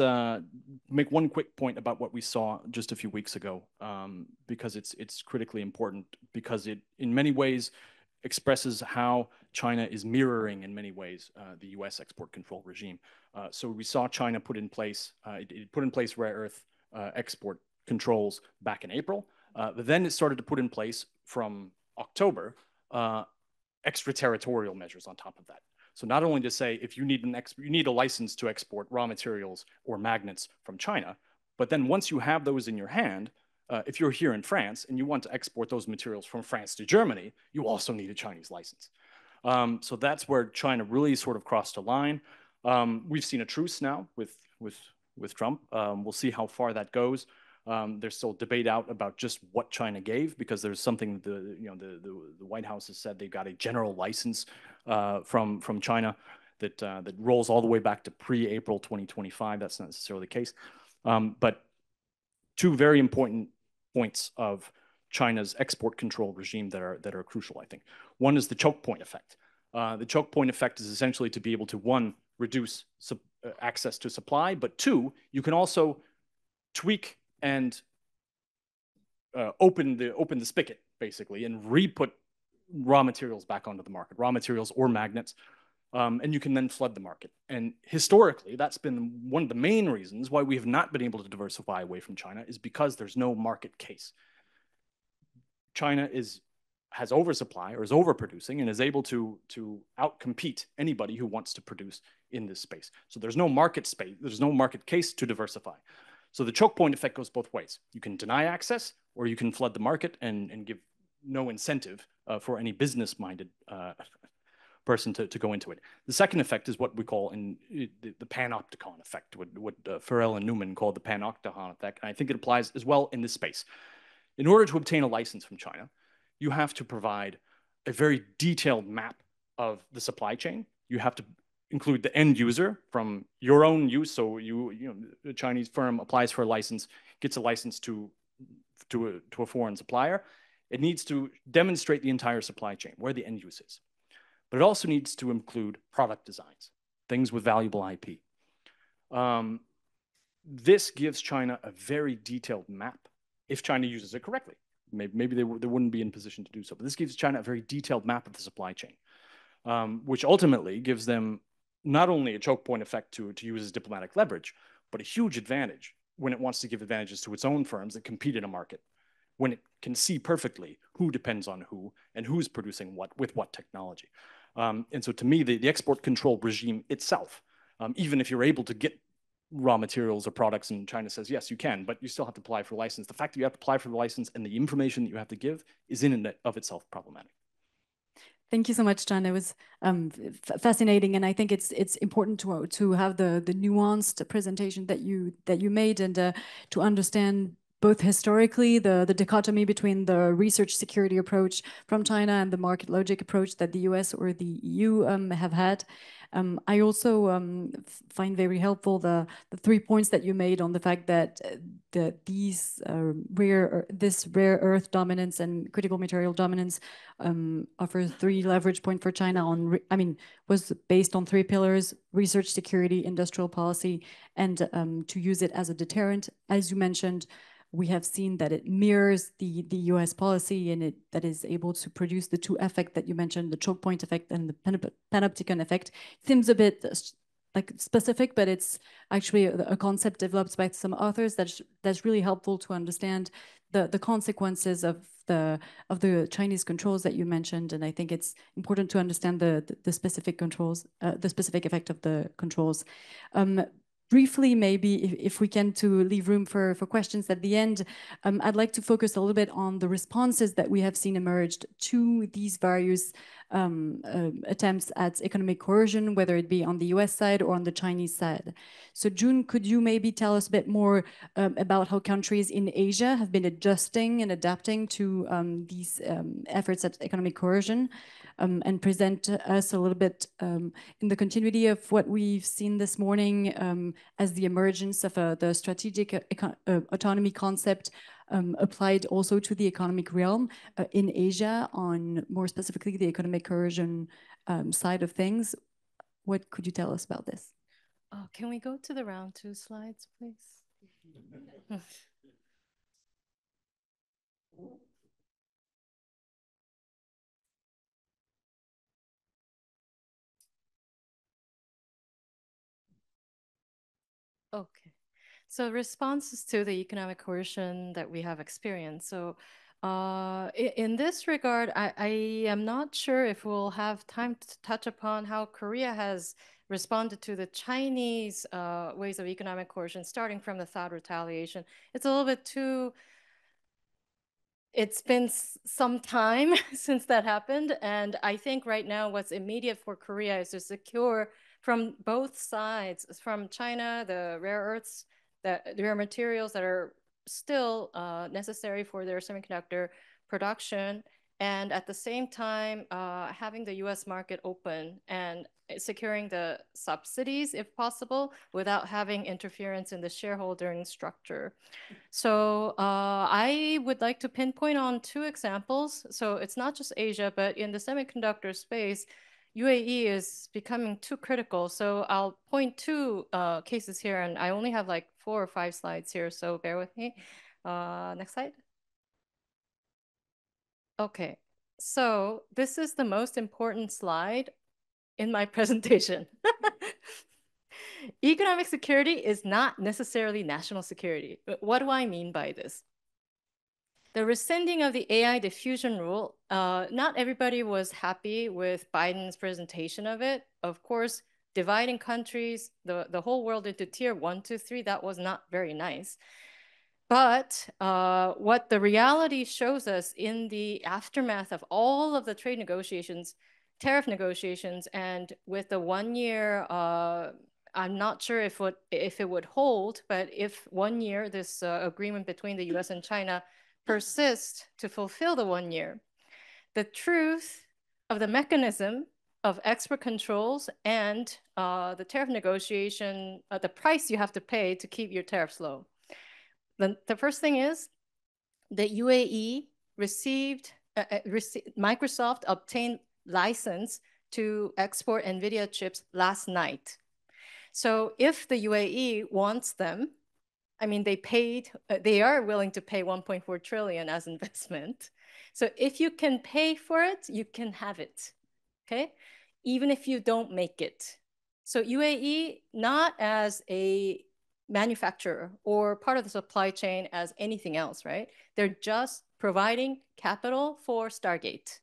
make one quick point about what we saw just a few weeks ago, because it's critically important, because it in many ways expresses how China is mirroring in many ways the US export control regime. So we saw China put in place, it put in place rare earth export controls back in April, but then it started to put in place from October extraterritorial measures on top of that. So not only to say if you need a license to export raw materials or magnets from China, but then once you have those in your hand, if you're here in France and you want to export those materials from France to Germany, you also need a Chinese license. So that's where China really sort of crossed a line. We've seen a truce now with Trump. We'll see how far that goes. There's still debate out about just what China gave, because there's something the White House has said they've got a general license from China that rolls all the way back to pre-April 2025. That's not necessarily the case. But two very important points of China's export control regime that are crucial, I think. One is the choke point effect. The choke point effect is essentially to be able to, one, reduce access to supply, but two, you can also tweak and open the spigot, basically, and re-put raw materials back onto the market, raw materials or magnets, and you can then flood the market. And historically, that's been one of the main reasons why we have not been able to diversify away from China, is because there's no market case. China has oversupply or is overproducing and is able to outcompete anybody who wants to produce in this space. So there's no market space, there's no market case to diversify. So the choke point effect goes both ways. You can deny access, or you can flood the market and give no incentive for any business-minded person to go into it. The second effect is what we call the panopticon effect, what Farrell and Newman call the panopticon effect, and I think it applies as well in this space. In order to obtain a license from China, you have to provide a very detailed map of the supply chain. You have to include the end user from your own use. So the Chinese firm applies for a license, gets a license to a foreign supplier. It needs to demonstrate the entire supply chain, where the end use is. But it also needs to include product designs, things with valuable IP. This gives China a very detailed map, if China uses it correctly. Maybe they wouldn't be in position to do so, but this gives China a very detailed map of the supply chain, which ultimately gives them not only a choke point effect to use as diplomatic leverage, but a huge advantage when it wants to give advantages to its own firms that compete in a market, when it can see perfectly who depends on who and who's producing what with what technology. And so to me, the export control regime itself, even if you're able to get raw materials or products and China says, yes, you can, but you still have to apply for a license. The fact that you have to apply for the license and the information that you have to give is in and of itself problematic. Thank you so much, John. It was fascinating, and I think it's important to have the nuanced presentation that you made, and to understand both historically the dichotomy between the research security approach from China and the market logic approach that the US or the EU have had. I also find very helpful the 3 points that you made on the fact that this rare earth dominance and critical material dominance offers 3 leverage points for China was based on 3 pillars: research, security, industrial policy, and to use it as a deterrent. As you mentioned, we have seen that it mirrors the US policy, and that is able to produce the 2 effects that you mentioned, the choke point effect and the panopticon effect. Seems a bit like specific, but it's actually a concept developed by some authors that's really helpful to understand the consequences of the Chinese controls that you mentioned. And I think it's important to understand the specific controls, the specific effect of the controls. Briefly, maybe if we can, to leave room for questions at the end, I'd like to focus a little bit on the responses that we have seen emerged to these various attempts at economic coercion, whether it be on the US side or on the Chinese side. So June, could you maybe tell us a bit more about how countries in Asia have been adjusting and adapting to these efforts at economic coercion? And present us a little bit in the continuity of what we've seen this morning as the emergence of the strategic autonomy concept applied also to the economic realm in Asia, on more specifically the economic coercion side of things. What could you tell us about this? Oh, can we go to the round 2 slides, please? Okay, so responses to the economic coercion that we have experienced. So In this regard, I am not sure if we'll have time to touch upon how Korea has responded to the Chinese ways of economic coercion, starting from the THAAD retaliation. It's a little bit too, it's been some time since that happened. And I think right now what's immediate for Korea is to secure from both sides, from China, the rare earths, the rare materials that are still necessary for their semiconductor production, and at the same time having the US market open and securing the subsidies if possible without having interference in the shareholding structure. So I would like to pinpoint on two examples. So it's not just Asia, but in the semiconductor space, UAE is becoming too critical. So I'll point two cases here, and I only have like 4 or 5 slides here, so bear with me. Next slide. Okay, so this is the most important slide in my presentation. Economic security is not necessarily national security. What do I mean by this? The rescinding of the AI diffusion rule, not everybody was happy with Biden's presentation of it. Of course, dividing countries, the whole world into tier 1, 2, 3, that was not very nice. But what the reality shows us in the aftermath of all of the trade negotiations, tariff negotiations, and with the 1 year, I'm not sure if it would hold, but if 1 year, this agreement between the US and China persists to fulfill the 1 year, the truth of the mechanism of export controls and the tariff negotiation, the price you have to pay to keep your tariffs low. The first thing is that UAE received, Microsoft obtained license to export NVIDIA chips last night. So if the UAE wants them, I mean, they are willing to pay 1.4 trillion as investment. So if you can pay for it, you can have it, okay? Even if you don't make it. So UAE, not as a manufacturer or part of the supply chain as anything else, right? They're just providing capital for Stargate.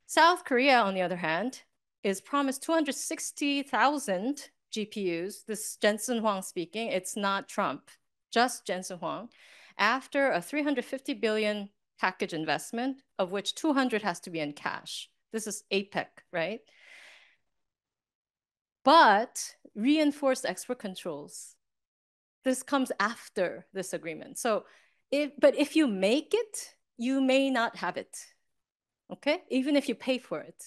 South Korea, on the other hand, is promised 260,000 GPUs. This is Jensen Huang speaking. It's not Trump, just Jensen Huang. After a 350 billion package investment, of which 200 has to be in cash. This is APEC, right? But reinforced export controls. This comes after this agreement. So, but if you make it, you may not have it, okay? Even if you pay for it.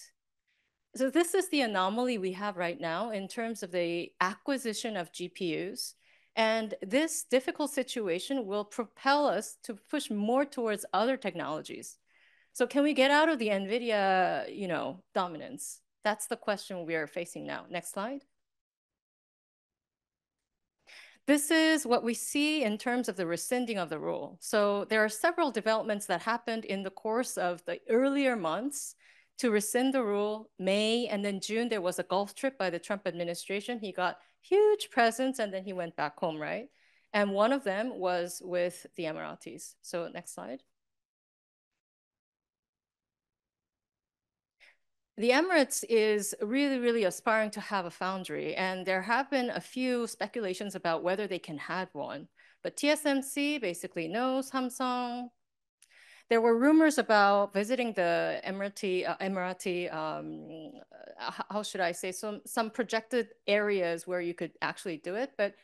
So this is the anomaly we have right now in terms of the acquisition of GPUs. And this difficult situation will propel us to push more towards other technologies. So can we get out of the NVIDIA, dominance? That's the question we are facing now. Next slide. This is what we see in terms of the rescinding of the rule. So there are several developments that happened in the course of the earlier months to rescind the rule. May and then June, there was a Gulf trip by the Trump administration. He got huge presents and then he went back home, right? And one of them was with the Emiratis. So next slide. The Emirates is really, really aspiring to have a foundry, and there have been a few speculations about whether they can have one. But TSMC basically knows Samsung. There were rumors about visiting the Emirati, how should I say, some projected areas where you could actually do it. But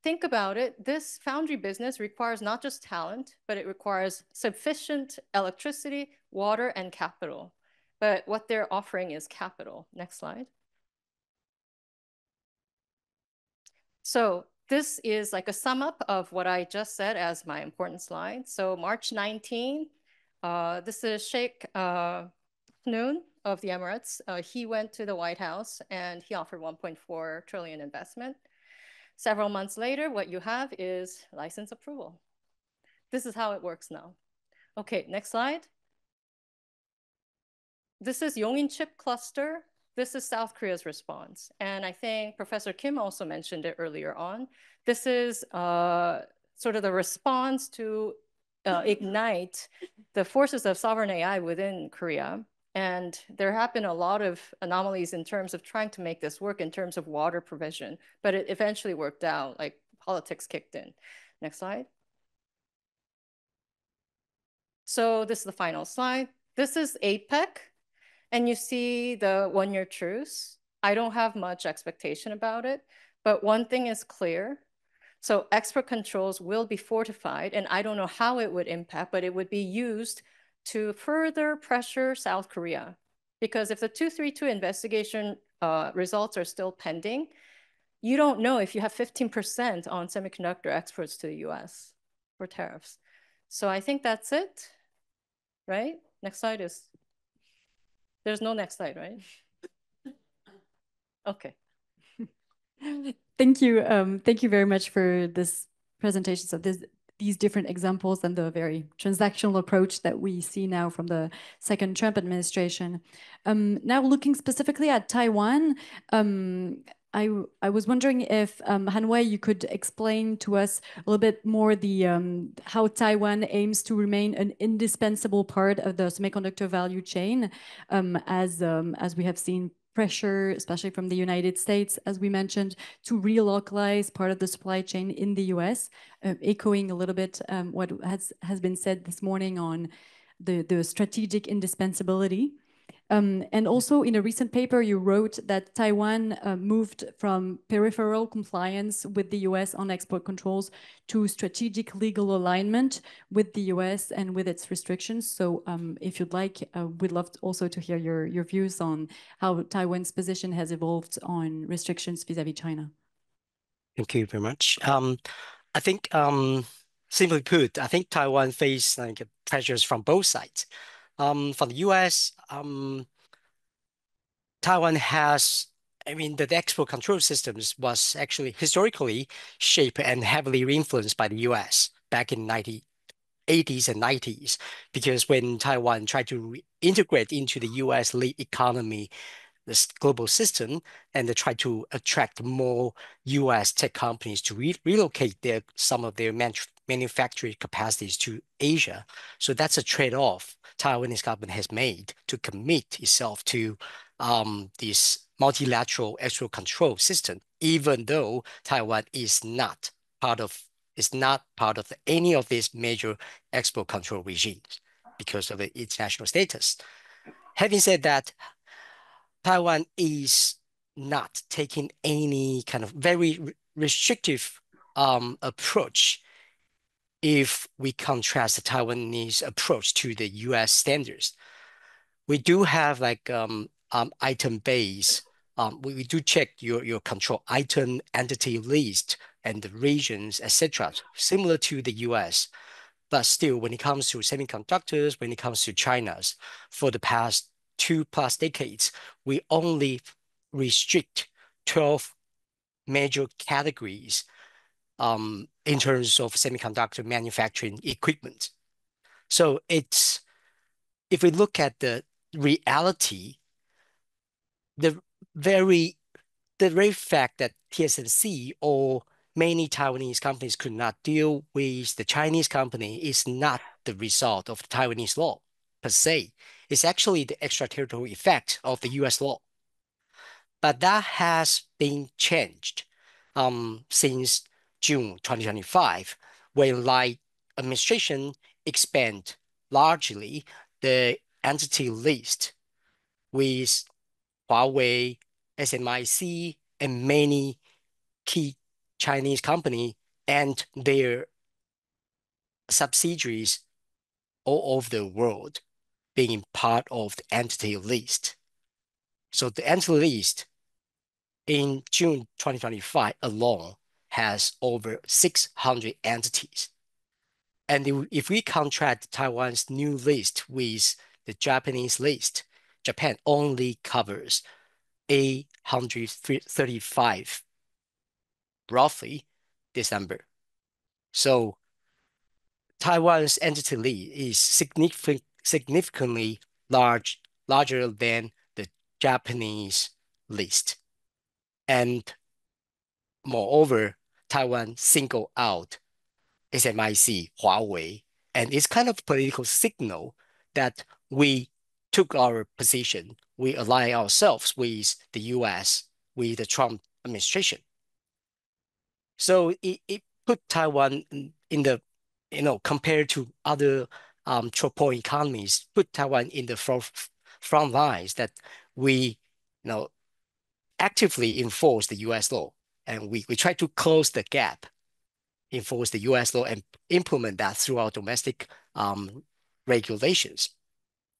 think about it, this foundry business requires not just talent, but it requires sufficient electricity, water, and capital. But what they're offering is capital. Next slide. So this is like a sum up of what I just said as my important slide. So March 19, this is Sheikh Noon of the Emirates. He went to the White House and he offered 1.4 trillion investment. Several months later, what you have is license approval. This is how it works now. Okay, next slide. This is Yongin chip cluster. This is South Korea's response. And I think Professor Kim also mentioned it earlier on. This is sort of the response to ignite the forces of sovereign AI within Korea. And there have been a lot of anomalies in terms of trying to make this work in terms of water provision, but it eventually worked out, like politics kicked in. Next slide. So this is the final slide. This is APEC, and you see the one-year truce. I don't have much expectation about it, but one thing is clear. So export controls will be fortified, and I don't know how it would impact, but it would be used to further pressure South Korea. Because if the 232 investigation results are still pending, you don't know if you have 15% on semiconductor exports to the US for tariffs. So I think that's it, right? Next slide is, there's no next slide, right? Okay. Thank you. Thank you very much for this presentation of these different examples and the very transactional approach that we see now from the second Trump administration. Now looking specifically at Taiwan, I was wondering if Han-wei, you could explain to us a little bit more the how Taiwan aims to remain an indispensable part of the semiconductor value chain, as we have seen pressure, especially from the United States, as we mentioned, to relocalize part of the supply chain in the US, echoing a little bit what has been said this morning on the strategic indispensability. And also in a recent paper, you wrote that Taiwan moved from peripheral compliance with the US on export controls to strategic legal alignment with the US and with its restrictions. So if you'd like, we'd love also to hear your views on how Taiwan's position has evolved on restrictions vis-a-vis China. Thank you very much. I think, simply put, I think Taiwan faced like pressures from both sides. From the US, Taiwan has, I mean, the export control systems was actually historically shaped and heavily influenced by the US back in 80s and 90s, because when Taiwan tried to integrate into the US economy, this global system, and they try to attract more US tech companies to relocate some of their manufacturing capacities to Asia. So that's a trade-off Taiwanese government has made to commit itself to this multilateral export control system, even though Taiwan is not part of any of these major export control regimes because of the international status. Having said that, Taiwan is not taking any kind of very restrictive approach if we contrast the Taiwanese approach to the US standards. We do have like item base. We do check your control item entity list and the regions, etc., similar to the US. But still, when it comes to semiconductors, when it comes to China's, for the past 2+ decades, we only restrict 12 major categories in terms of semiconductor manufacturing equipment. So it's, if we look at the reality, the very fact that TSMC or many Taiwanese companies could not deal with the Chinese company is not the result of the Taiwanese law per se. It's actually the extraterritorial effect of the US law. But that has been changed since June 2025, when Lai administration expand largely the entity list with Huawei, SMIC, and many key Chinese company and their subsidiaries all over the world being part of the entity list. So the entity list in June 2025 alone has over 600 entities. And if we contrast Taiwan's new list with the Japanese list, Japan only covers 835, roughly this number. So Taiwan's entity list is significantly larger than the Japanese list. And moreover, Taiwan singled out SMIC, Huawei, And it's kind of political signal that we took our position, we align ourselves with the US, with the Trump administration. So it put Taiwan in the, compared to other tropical economies, put Taiwan in the front lines that we, actively enforce the US law. And we try to close the gap, enforce the US law and implement that through our domestic regulations.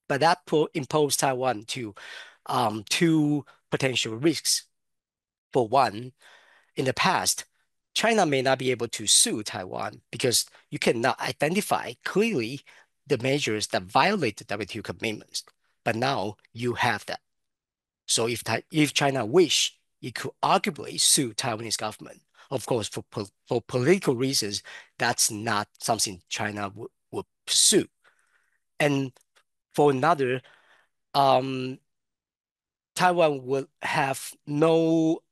But that imposed Taiwan to two potential risks. For one, in the past, China may not be able to sue Taiwan because you cannot identify clearly the measures that violate the WTO commitments. But now you have that. So if China wish, it could arguably sue Taiwanese government. Of course, for political reasons, that's not something China would pursue. And for another, Taiwan will have no,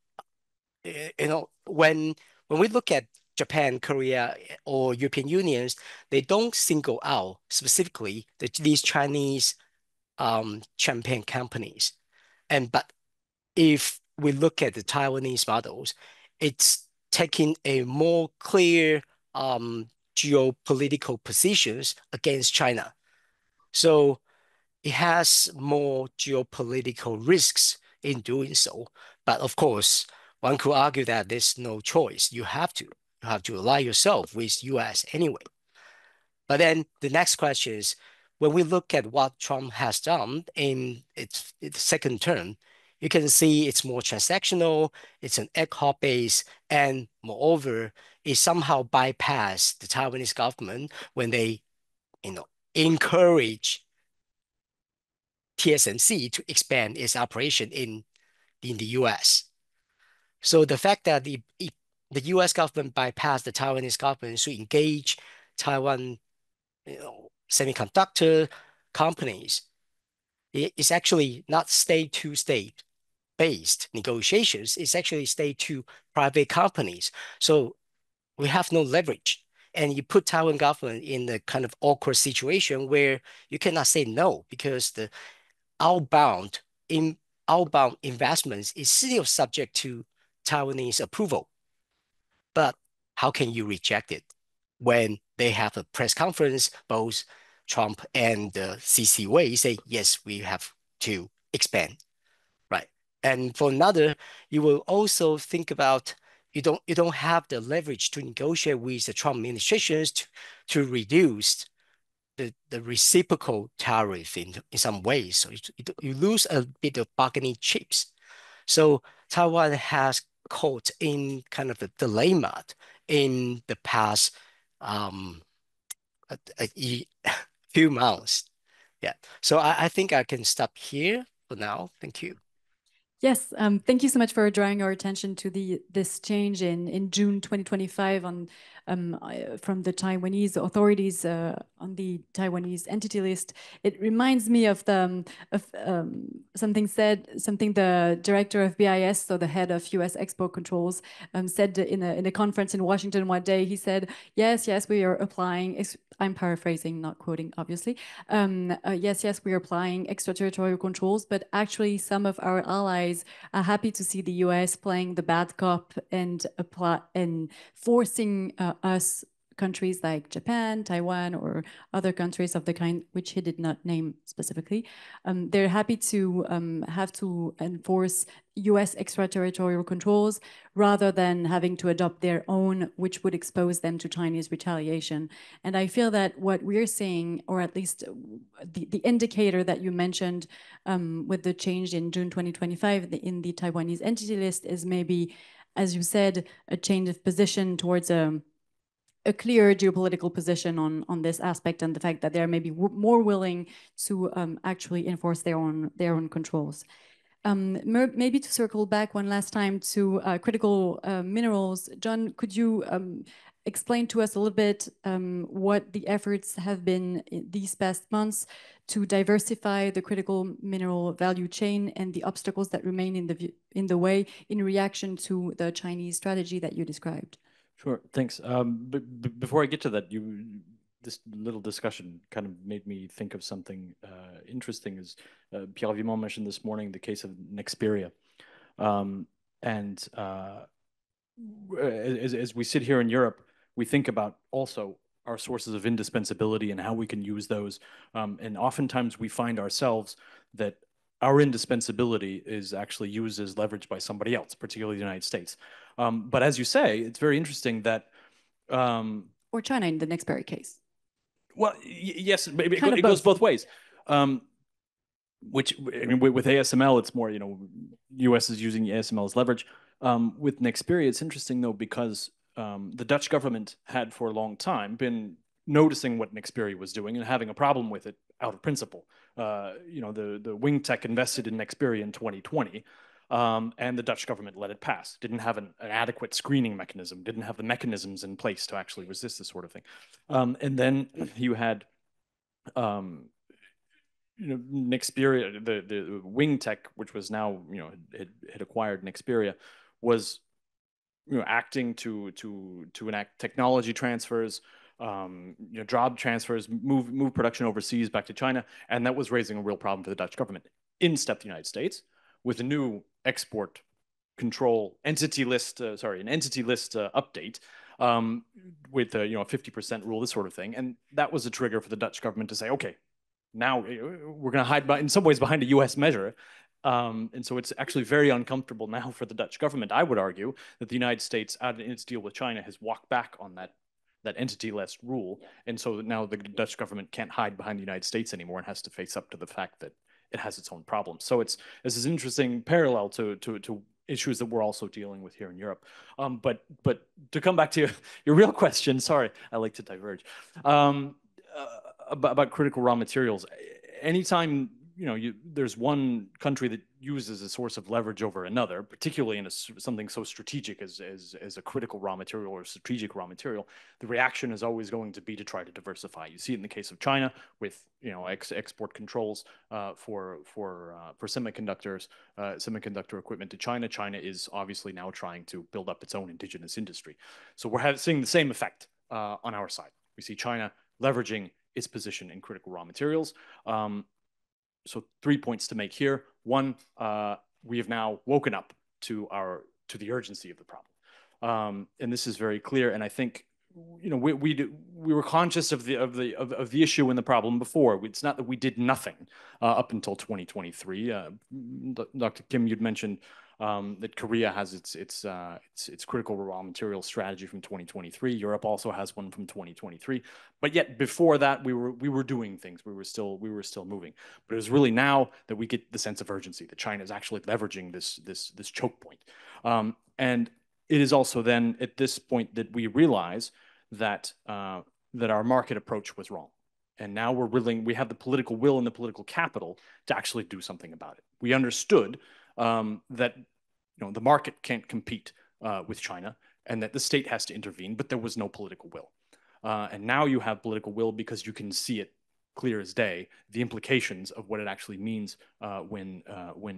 when we look at Japan, Korea, or European unions, they don't single out specifically these Chinese champagne companies. But if we look at the Taiwanese models, it's taking a more clear geopolitical positions against China. So it has more geopolitical risks in doing so. But of course, one could argue that there's no choice. You have to ally yourself with US anyway. But then the next question is, when we look at what Trump has done in its second term, you can see it's more transactional, it's an ad hoc base, and moreover, it somehow bypassed the Taiwanese government when they, encourage TSMC to expand its operation in the US. So the fact that the US government bypassed the Taiwanese government to engage Taiwan, semiconductor companies, it's actually not state-to-state based negotiations. It's actually state-to private companies. So we have no leverage. And you put Taiwan government in a kind of awkward situation where you cannot say no because the outbound investments is still subject to Taiwanese approval. But how can you reject it when they have a press conference, both Trump and CC Wei say, yes, we have to expand, right? And for another, you will also think about you don't have the leverage to negotiate with the Trump administrations to reduce the reciprocal tariff in some ways. So you lose a bit of bargaining chips. So Taiwan has caught in kind of a dilemma in the past few months. Yeah. So I think I can stop here for now. Thank you. Yes, thank you so much for drawing our attention to this change in June 2025 from the Taiwanese authorities on the Taiwanese entity list. It reminds me of something the director of BIS, so the head of US export controls, said in a conference in Washington one day. He said, yes, we are applying. I'm paraphrasing, not quoting, obviously. Yes, we are applying extraterritorial controls, but actually some of our allies are happy to see the US playing the bad cop and forcing us, countries like Japan, Taiwan, or other countries of the kind which he did not name specifically. They're happy to have to enforce US extraterritorial controls rather than having to adopt their own, which would expose them to Chinese retaliation. And I feel that what we're seeing, or at least the indicator that you mentioned with the change in June 2025 in the Taiwanese entity list is maybe, as you said, a change of position towards a clear geopolitical position on this aspect, and the fact that they're maybe more willing to actually enforce their own controls. Maybe to circle back one last time to critical minerals, John, could you explain to us a little bit what the efforts have been these past months to diversify the critical mineral value chain and the obstacles that remain in the way in reaction to the Chinese strategy that you described? Sure, thanks. Before I get to that, this little discussion kind of made me think of something interesting. Is Pierre Vimont mentioned this morning the case of Nexperia, and as we sit here in Europe, we think about also our sources of indispensability and how we can use those. And oftentimes we find ourselves that our indispensability is actually used as leverage by somebody else, particularly the United States. But as you say, it's very interesting that or China in the Nexperia case. Well, yes, it goes both ways. Which, I mean, with ASML, it's more, U.S. is using ASML as leverage. With Nexperia, it's interesting though, because the Dutch government had for a long time been noticing what Nexperia was doing and having a problem with it out of principle. The Wing Tech invested in Nexperia in 2020, and the Dutch government let it pass. Didn't have an adequate screening mechanism, didn't have the mechanisms in place to actually resist this sort of thing. And then you had Nexperia, the Wing Tech, which was now, had acquired Nexperia, was acting to enact technology transfers, job transfers, move production overseas back to China, and that was raising a real problem for the Dutch government. In stepped the United States with a new export control entity list, an entity list update with a 50% rule, this sort of thing, and that was a trigger for the Dutch government to say, okay, now we're going to hide in some ways behind a U.S. measure. And so it's actually very uncomfortable now for the Dutch government. I would argue that the United States, in its deal with China, has walked back on that entity list rule. And so now the Dutch government can't hide behind the United States anymore and has to face up to the fact that it has its own problems. So this is an interesting parallel to issues that we're also dealing with here in Europe. But to come back to your real question, sorry, I like to diverge. About critical raw materials. Anytime there's one country that uses a source of leverage over another, particularly in something so strategic as a critical raw material or strategic raw material, the reaction is always going to be to try to diversify. You see it in the case of China with export controls for semiconductors, semiconductor equipment to China. China is obviously now trying to build up its own indigenous industry. So we're seeing the same effect on our side. We see China leveraging its position in critical raw materials. So 3 points to make here. One, we have now woken up to the urgency of the problem, and this is very clear. And I think we were conscious of the issue and the problem before. It's not that we did nothing up until 2023. Dr. Kim, you'd mentioned that Korea has its critical raw material strategy from 2023. Europe also has one from 2023. But yet before that, we were doing things. We were still moving. But it was really now that we get the sense of urgency that China is actually leveraging this choke point. And it is also then at this point that we realize that our market approach was wrong. And now we have the political will and the political capital to actually do something about it. We understood that the market can't compete with China and that the state has to intervene, but there was no political will. And now you have political will because you can see it clear as day, the implications of what it actually means when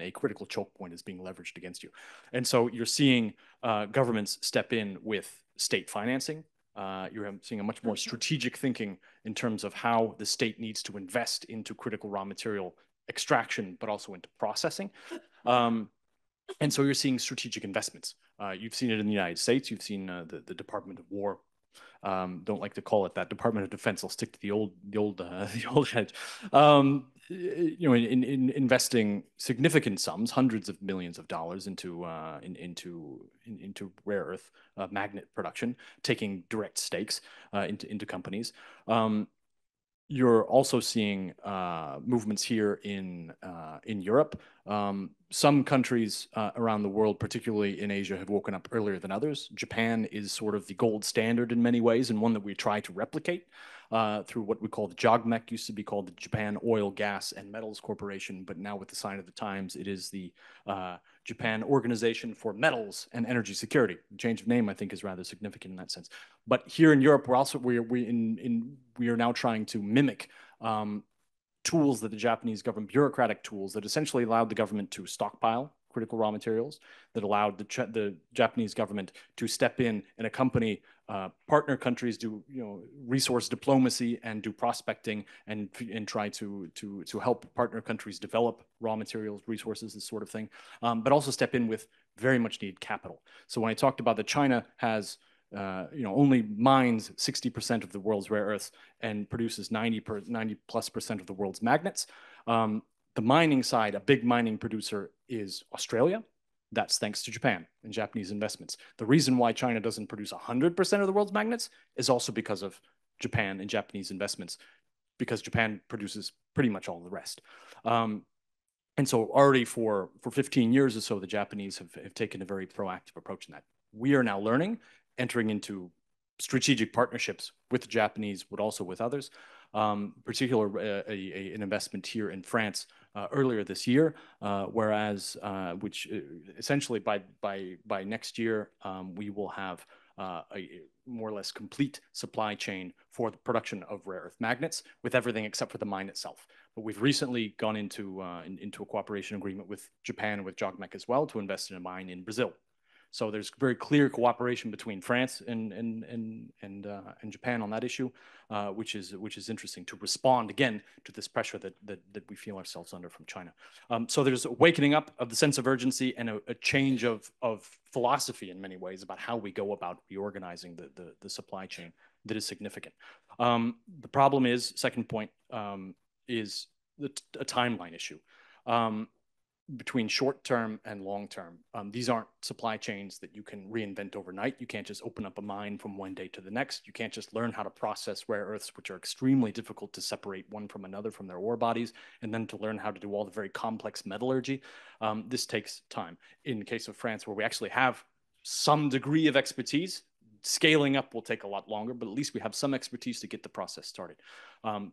a critical choke point is being leveraged against you. And so you're seeing governments step in with state financing. You're seeing a much more strategic thinking in terms of how the state needs to invest into critical raw material extraction, but also into processing. And so you're seeing strategic investments. You've seen it in the United States. You've seen the Department of War. Don't like to call it that. Department of Defense. I'll stick to the old head. In investing significant sums, hundreds of millions of dollars into rare earth magnet production, taking direct stakes into companies. You're also seeing movements here in Europe. Some countries around the world, particularly in Asia, have woken up earlier than others. Japan is sort of the gold standard in many ways, and one that we try to replicate through what we call the JOGMEC, used to be called the Japan Oil, Gas, and Metals Corporation, but now with the sign of the times, it is the Japan Organization for Metals and Energy Security. The change of name, I think, is rather significant in that sense. But here in Europe, we are now trying to mimic tools that the Japanese government, bureaucratic tools that essentially allowed the government to stockpile critical raw materials that allowed the Japanese government to step in and accompany partner countries, do resource diplomacy and do prospecting and try to help partner countries develop raw materials, resources, this sort of thing, but also step in with very much needed capital. So when I talked about that China has only mines 60% of the world's rare earths and produces 90+% of the world's magnets. The mining side, a big mining producer is Australia. That's thanks to Japan and Japanese investments. The reason why China doesn't produce 100% of the world's magnets is also because of Japan and Japanese investments, because Japan produces pretty much all the rest. And so already for 15 years or so, the Japanese have taken a very proactive approach in that. We are now learning, entering into strategic partnerships with the Japanese, but also with others. Particularly an investment here in France earlier this year, whereas which essentially by next year we will have a more or less complete supply chain for the production of rare earth magnets, with everything except for the mine itself. But we've recently gone into a cooperation agreement with Japan and with JOGMEC as well to invest in a mine in Brazil. So there's very clear cooperation between France and Japan on that issue, which is interesting to respond again to this pressure that we feel ourselves under from China. So there's a wakening up of the sense of urgency and a change of philosophy in many ways about how we go about reorganizing the supply chain that is significant. The problem is, second point, is a timeline issue. Between short-term and long-term. These aren't supply chains that you can reinvent overnight. You can't just open up a mine from one day to the next. You can't just learn how to process rare earths, which are extremely difficult to separate one from another from their ore bodies, and then to learn how to do all the very complex metallurgy. This takes time. In the case of France, where we actually have some degree of expertise, scaling up will take a lot longer, but at least we have some expertise to get the process started.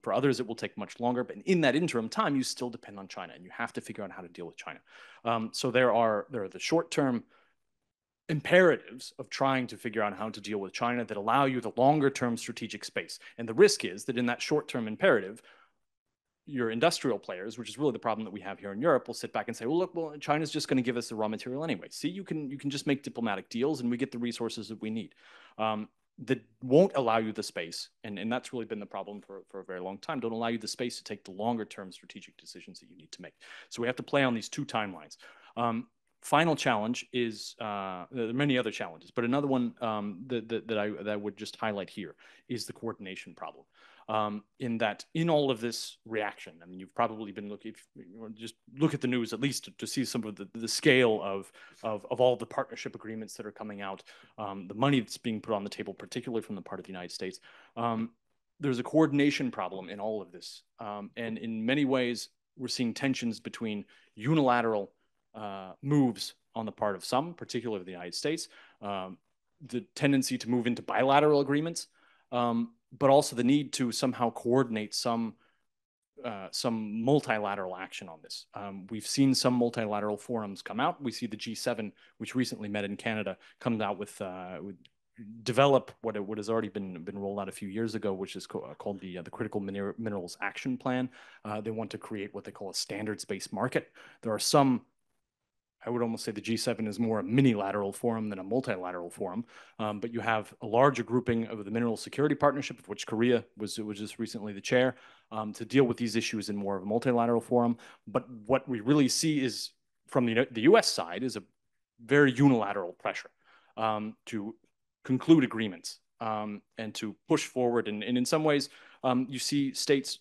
For others, it will take much longer, but in that interim time, you still depend on China, and you have to figure out how to deal with China. So there are the short-term imperatives of trying to figure out how to deal with China that allow you the longer-term strategic space. And the risk is that in that short-term imperative, your industrial players, which is really the problem that we have here in Europe, will sit back and say, well, look, China's just going to give us the raw material anyway. See, you can just make diplomatic deals and we get the resources that we need. That won't allow you the space, and that's really been the problem for a very long time, don't allow you the space to take the longer term strategic decisions that you need to make. So we have to play on these two timelines. Final challenge is, there are many other challenges, but another one that I would just highlight here is the coordination problem. In all of this reaction, I mean, you've probably been looking, just look at the news at least to see some of the scale of all the partnership agreements that are coming out, the money that's being put on the table, particularly from the part of the United States. There's a coordination problem in all of this. And in many ways, we're seeing tensions between unilateral moves on the part of some, particularly the United States, the tendency to move into bilateral agreements, but also the need to somehow coordinate some multilateral action on this. We've seen some multilateral forums come out. We see the G7, which recently met in Canada, comes out with develop what has already been rolled out a few years ago, which is called the Critical Minerals Action Plan. They want to create what they call a standards-based market. There are some, I would almost say the G7 is more a mini-lateral forum than a multilateral forum, but you have a larger grouping of the Mineral Security Partnership, of which Korea was just recently the chair, to deal with these issues in more of a multilateral forum. But what we really see is, from the US side, is a very unilateral pressure to conclude agreements and to push forward. And in some ways, you see states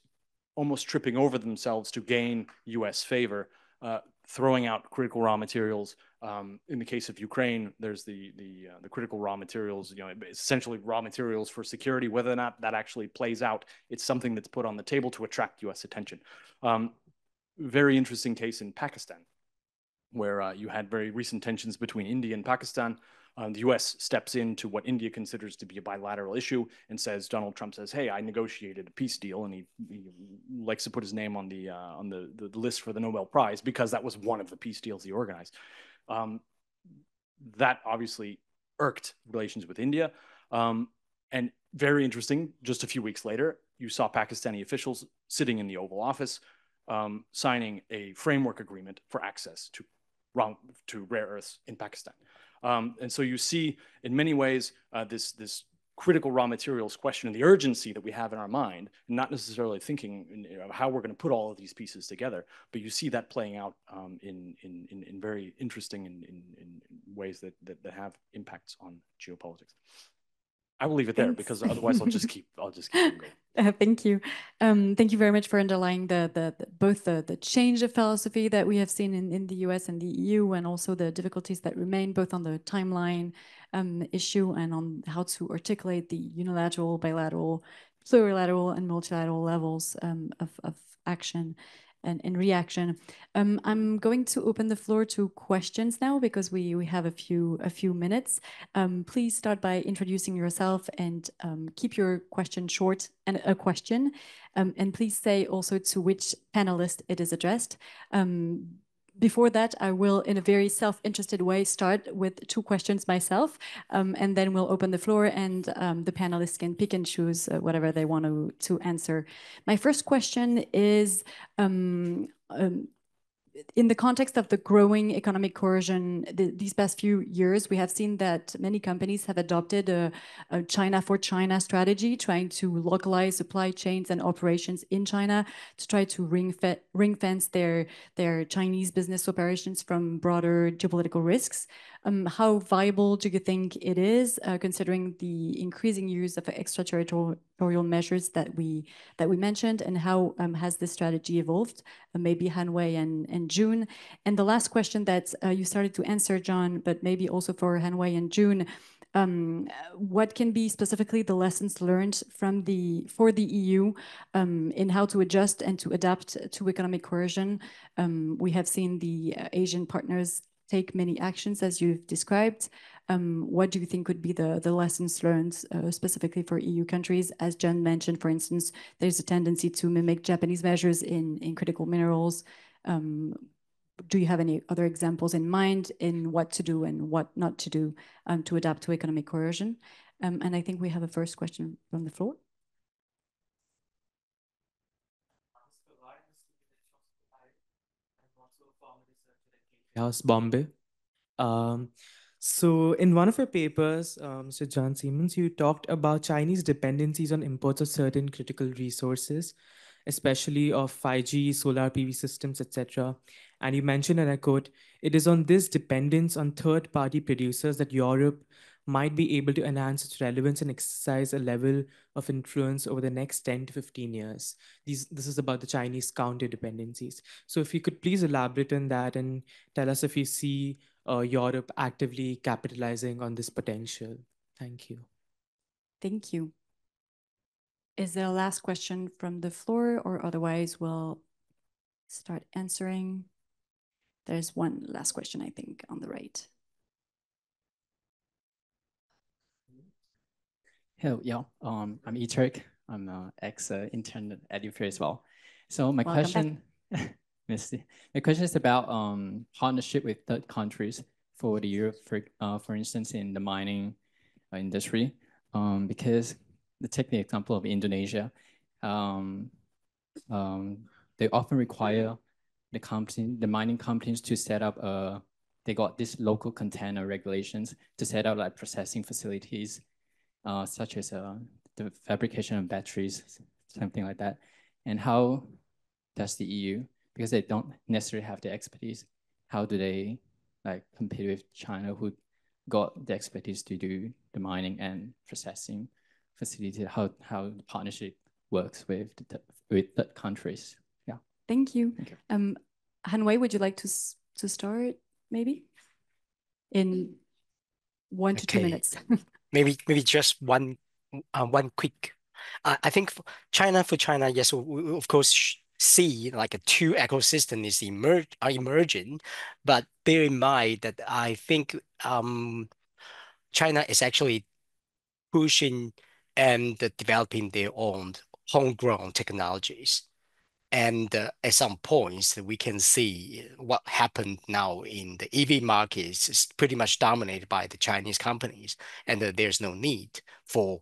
almost tripping over themselves to gain US favor, throwing out critical raw materials. In the case of Ukraine, there's the critical raw materials, essentially raw materials for security. Whether or not that actually plays out, it's something that's put on the table to attract US attention. Very interesting case in Pakistan, where you had very recent tensions between India and Pakistan. The US steps into what India considers to be a bilateral issue and says, Donald Trump says, hey, I negotiated a peace deal, and he likes to put his name on the list for the Nobel Prize because that was one of the peace deals he organized. That obviously irked relations with India. And very interesting, just a few weeks later, you saw Pakistani officials sitting in the Oval Office signing a framework agreement for access to rare earths in Pakistan. And so you see, in many ways, this critical raw materials question and the urgency that we have in our mind, not necessarily thinking how we're going to put all of these pieces together, but you see that playing out in very interesting in ways that have impacts on geopolitics. I will leave it there because otherwise I'll just keep on going. Thank you. Thank you very much for underlying both the change of philosophy that we have seen in the US and the EU, and also the difficulties that remain both on the timeline issue and on how to articulate the unilateral, bilateral, plurilateral, and multilateral levels of action and reaction. I'm going to open the floor to questions now because we have a few minutes. Please start by introducing yourself and keep your question short and a question. And please say also to which panelist it is addressed. Before that, I will, in a very self-interested way, start with 2 questions myself, and then we'll open the floor and the panelists can pick and choose whatever they want to answer. My first question is, in the context of the growing economic coercion these past few years, we have seen that many companies have adopted a China for China strategy, trying to localize supply chains and operations in China to try to ring-fence their Chinese business operations from broader geopolitical risks. How viable do you think it is, considering the increasing use of extraterritorial measures that we mentioned, and how has this strategy evolved? Maybe Han-wei and June. And the last question that you started to answer, John, but maybe also for Han-wei and June, what can be specifically the lessons learned for the EU in how to adjust and to adapt to economic coercion? We have seen the Asian partners take many actions, as you've described. What do you think could be the lessons learned specifically for EU countries? As John mentioned, for instance, there's a tendency to mimic Japanese measures in critical minerals. Do you have any other examples in mind in what to do and what not to do to adapt to economic coercion? And I think we have a first question from the floor. House Bombay. So in one of your papers, Mr. John Seaman, you talked about Chinese dependencies on imports of certain critical resources, especially of 5G, solar PV systems, etc. And you mentioned, and I quote, "It is on this dependence on third-party producers that Europe might be able to enhance its relevance and exercise a level of influence over the next 10 to 15 years. This is about the Chinese counter dependencies. So if you could please elaborate on that and tell us if you see Europe actively capitalizing on this potential. Thank you. Thank you. Is there a last question from the floor, or otherwise we'll start answering? There's one last question, I think, on the right. Hello, yeah. I'm Itrik. I'm an ex-intern at Ifri as well. So my question, my question is about partnership with third countries for the Europe, for instance, in the mining industry, because take the example of Indonesia. They often require the mining companies to set up they got these local container regulations to set up like processing facilities, such as the fabrication of batteries, something like that. And how does the EU, because they don't necessarily have the expertise, how do they like compete with China, who got the expertise to do the mining and processing facility? How the partnership works with third countries? Yeah. Thank you. Han-wei, would you like to start maybe in 1 to 2 minutes? maybe just one quick. I think for China, yes, we of course see like a 2 ecosystem is emerging, but bear in mind that I think China is actually pushing and developing their own homegrown technologies. And at some points, we can see what happened now in the EV markets is pretty much dominated by the Chinese companies, and there's no need for,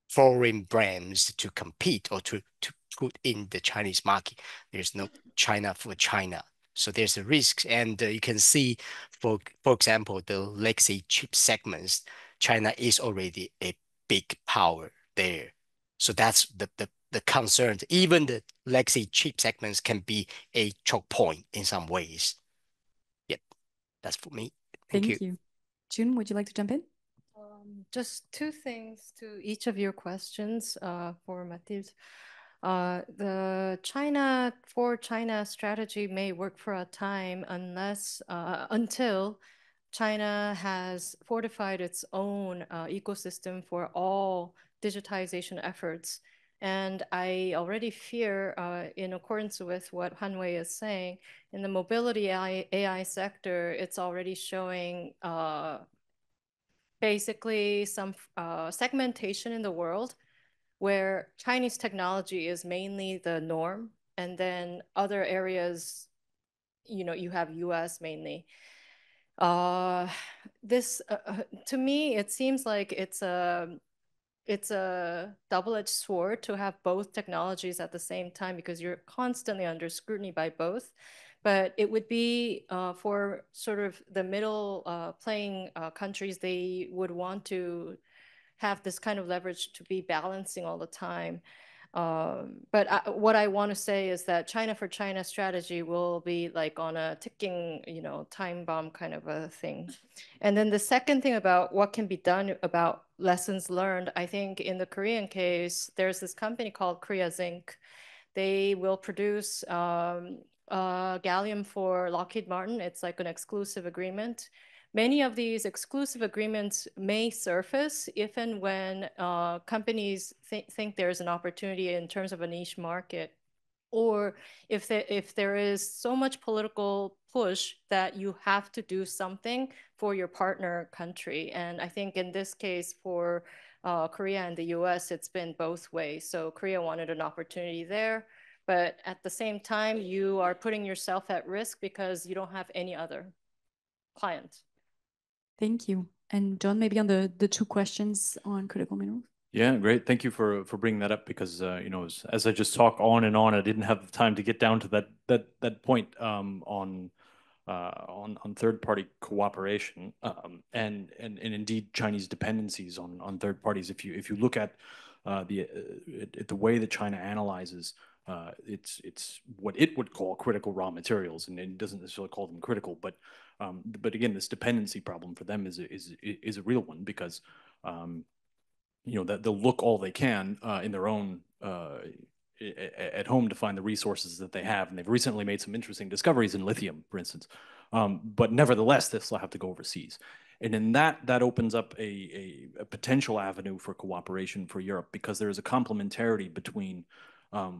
foreign brands to compete or to put in the Chinese market. There's no China for China So there's a risk, and you can see, for example, the legacy chip segments, China is already a big power there. So that's the concern. Even the legacy chip segments can be a choke point in some ways. Yep, that's for me. Thank you. Thank you. June, would you like to jump in? Just two things to each of your questions for Mathilde. The China for China strategy may work for a time until China has fortified its own ecosystem for all digitization efforts. And I already fear, in accordance with what Han-wei is saying, in the mobility AI sector, it's already showing basically some segmentation in the world where Chinese technology is mainly the norm, and then other areas, you have US mainly. This, to me, it seems like it's a double-edged sword to have both technologies at the same time, because you're constantly under scrutiny by both. But it would be for sort of the middle playing countries, they would want to have this kind of leverage to be balancing all the time. But what I want to say is that China for China strategy will be like on a ticking, time bomb kind of a thing. And then the second thing about what can be done about lessons learned, I think in the Korean case, there's this company called Korea Zinc. They will produce gallium for Lockheed Martin. It's like an exclusive agreement. Many of these exclusive agreements may surface if and when companies think there's an opportunity in terms of a niche market, or if there is so much political push that you have to do something for your partner country. And I think in this case for Korea and the US, it's been both ways. So Korea wanted an opportunity there, but at the same time, you are putting yourself at risk because you don't have any other client. Thank you. And John, maybe on the two questions on critical minerals. Yeah, great. Thank you for bringing that up, because as I just talk on and on, I didn't have the time to get down to that point on third-party cooperation and indeed Chinese dependencies on third parties. If you look at the way that China analyzes it's what it would call critical raw materials, and it doesn't necessarily call them critical, but again, this dependency problem for them is a real one, because that they'll look all they can in their own at home to find the resources that they have, and they've recently made some interesting discoveries in lithium, for instance. But nevertheless, they still have to go overseas, and in that opens up a potential avenue for cooperation for Europe, because there is a complementarity between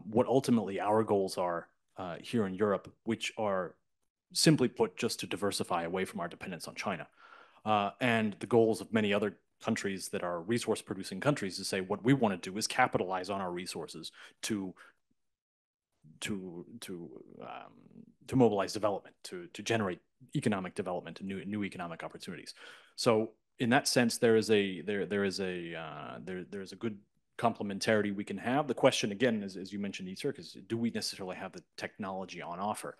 what ultimately our goals are here in Europe, which are, simply put, just to diversify away from our dependence on China, and the goals of many other countries that are resource producing countries to say what we want to do is capitalize on our resources to mobilize development, to generate economic development and new economic opportunities. So in that sense, there is a good complementarity we can have. The question again, as you mentioned, Isirk, is do we necessarily have the technology on offer?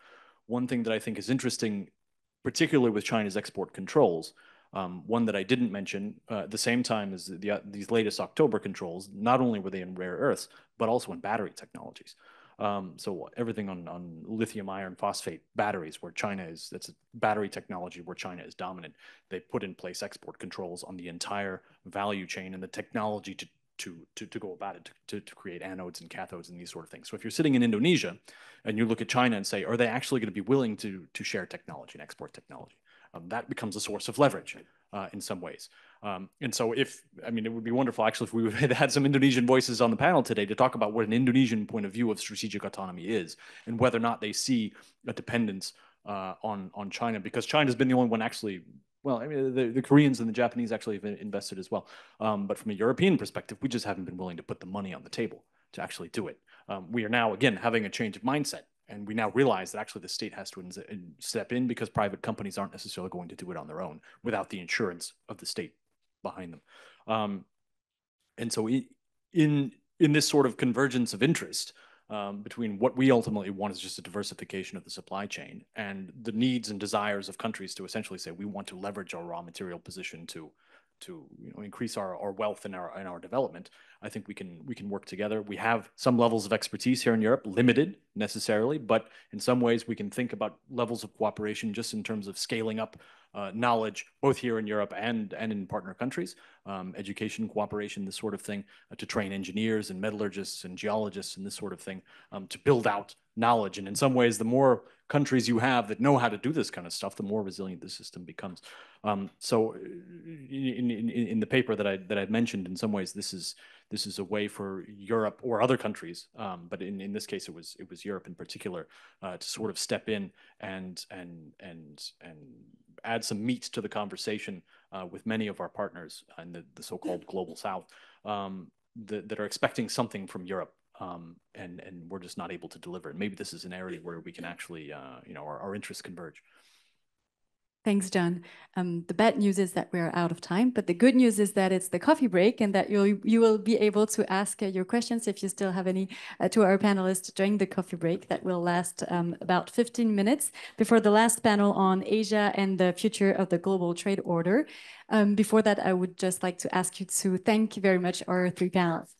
One thing that I think is interesting, particularly with China's export controls, one that I didn't mention, at the same time as these latest October controls, not only were they in rare earths, but also in battery technologies. So everything on lithium iron phosphate batteries, where that's a battery technology where China is dominant. They put in place export controls on the entire value chain and the technology to go about it, to create anodes and cathodes and these sort of things. So if you're sitting in Indonesia and you look at China and say, are they actually going to be willing to share technology and export technology? That becomes a source of leverage in some ways. And so it would be wonderful actually if we had some Indonesian voices on the panel today to talk about what an Indonesian point of view of strategic autonomy is, and whether or not they see a dependence on China, because China's been the only one actually. Well, the Koreans and the Japanese actually have invested as well. But from a European perspective, we just haven't been willing to put the money on the table to actually do it. We are now, again, having a change of mindset. And we now realize that actually the state has to step in, because private companies aren't necessarily going to do it on their own without the insurance of the state behind them. And so in this sort of convergence of interest, between what we ultimately want is just a diversification of the supply chain and the needs and desires of countries to essentially say we want to leverage our raw material position to increase our wealth and our development. I think we can work together. We have some levels of expertise here in Europe, limited necessarily, but in some ways we can think about levels of cooperation just in terms of scaling up knowledge, both here in Europe and in partner countries, education, cooperation, this sort of thing, to train engineers and metallurgists and geologists and this sort of thing, to build out knowledge. And in some ways, the more countries you have that know how to do this kind of stuff, the more resilient the system becomes. So in the paper that I'd mentioned, in some ways, this is a way for Europe or other countries, but in this case, it was Europe in particular, to sort of step in and add some meat to the conversation with many of our partners in the so-called global South that are expecting something from Europe. And we're just not able to deliver. And maybe this is an area where we can actually, our interests converge. Thanks, John. The bad news is that we're out of time, but the good news is that it's the coffee break and that you will be able to ask your questions if you still have any to our panelists during the coffee break that will last about 15 minutes before the last panel on Asia and the future of the global trade order. Before that, I would just like to ask you to thank very much our three panelists.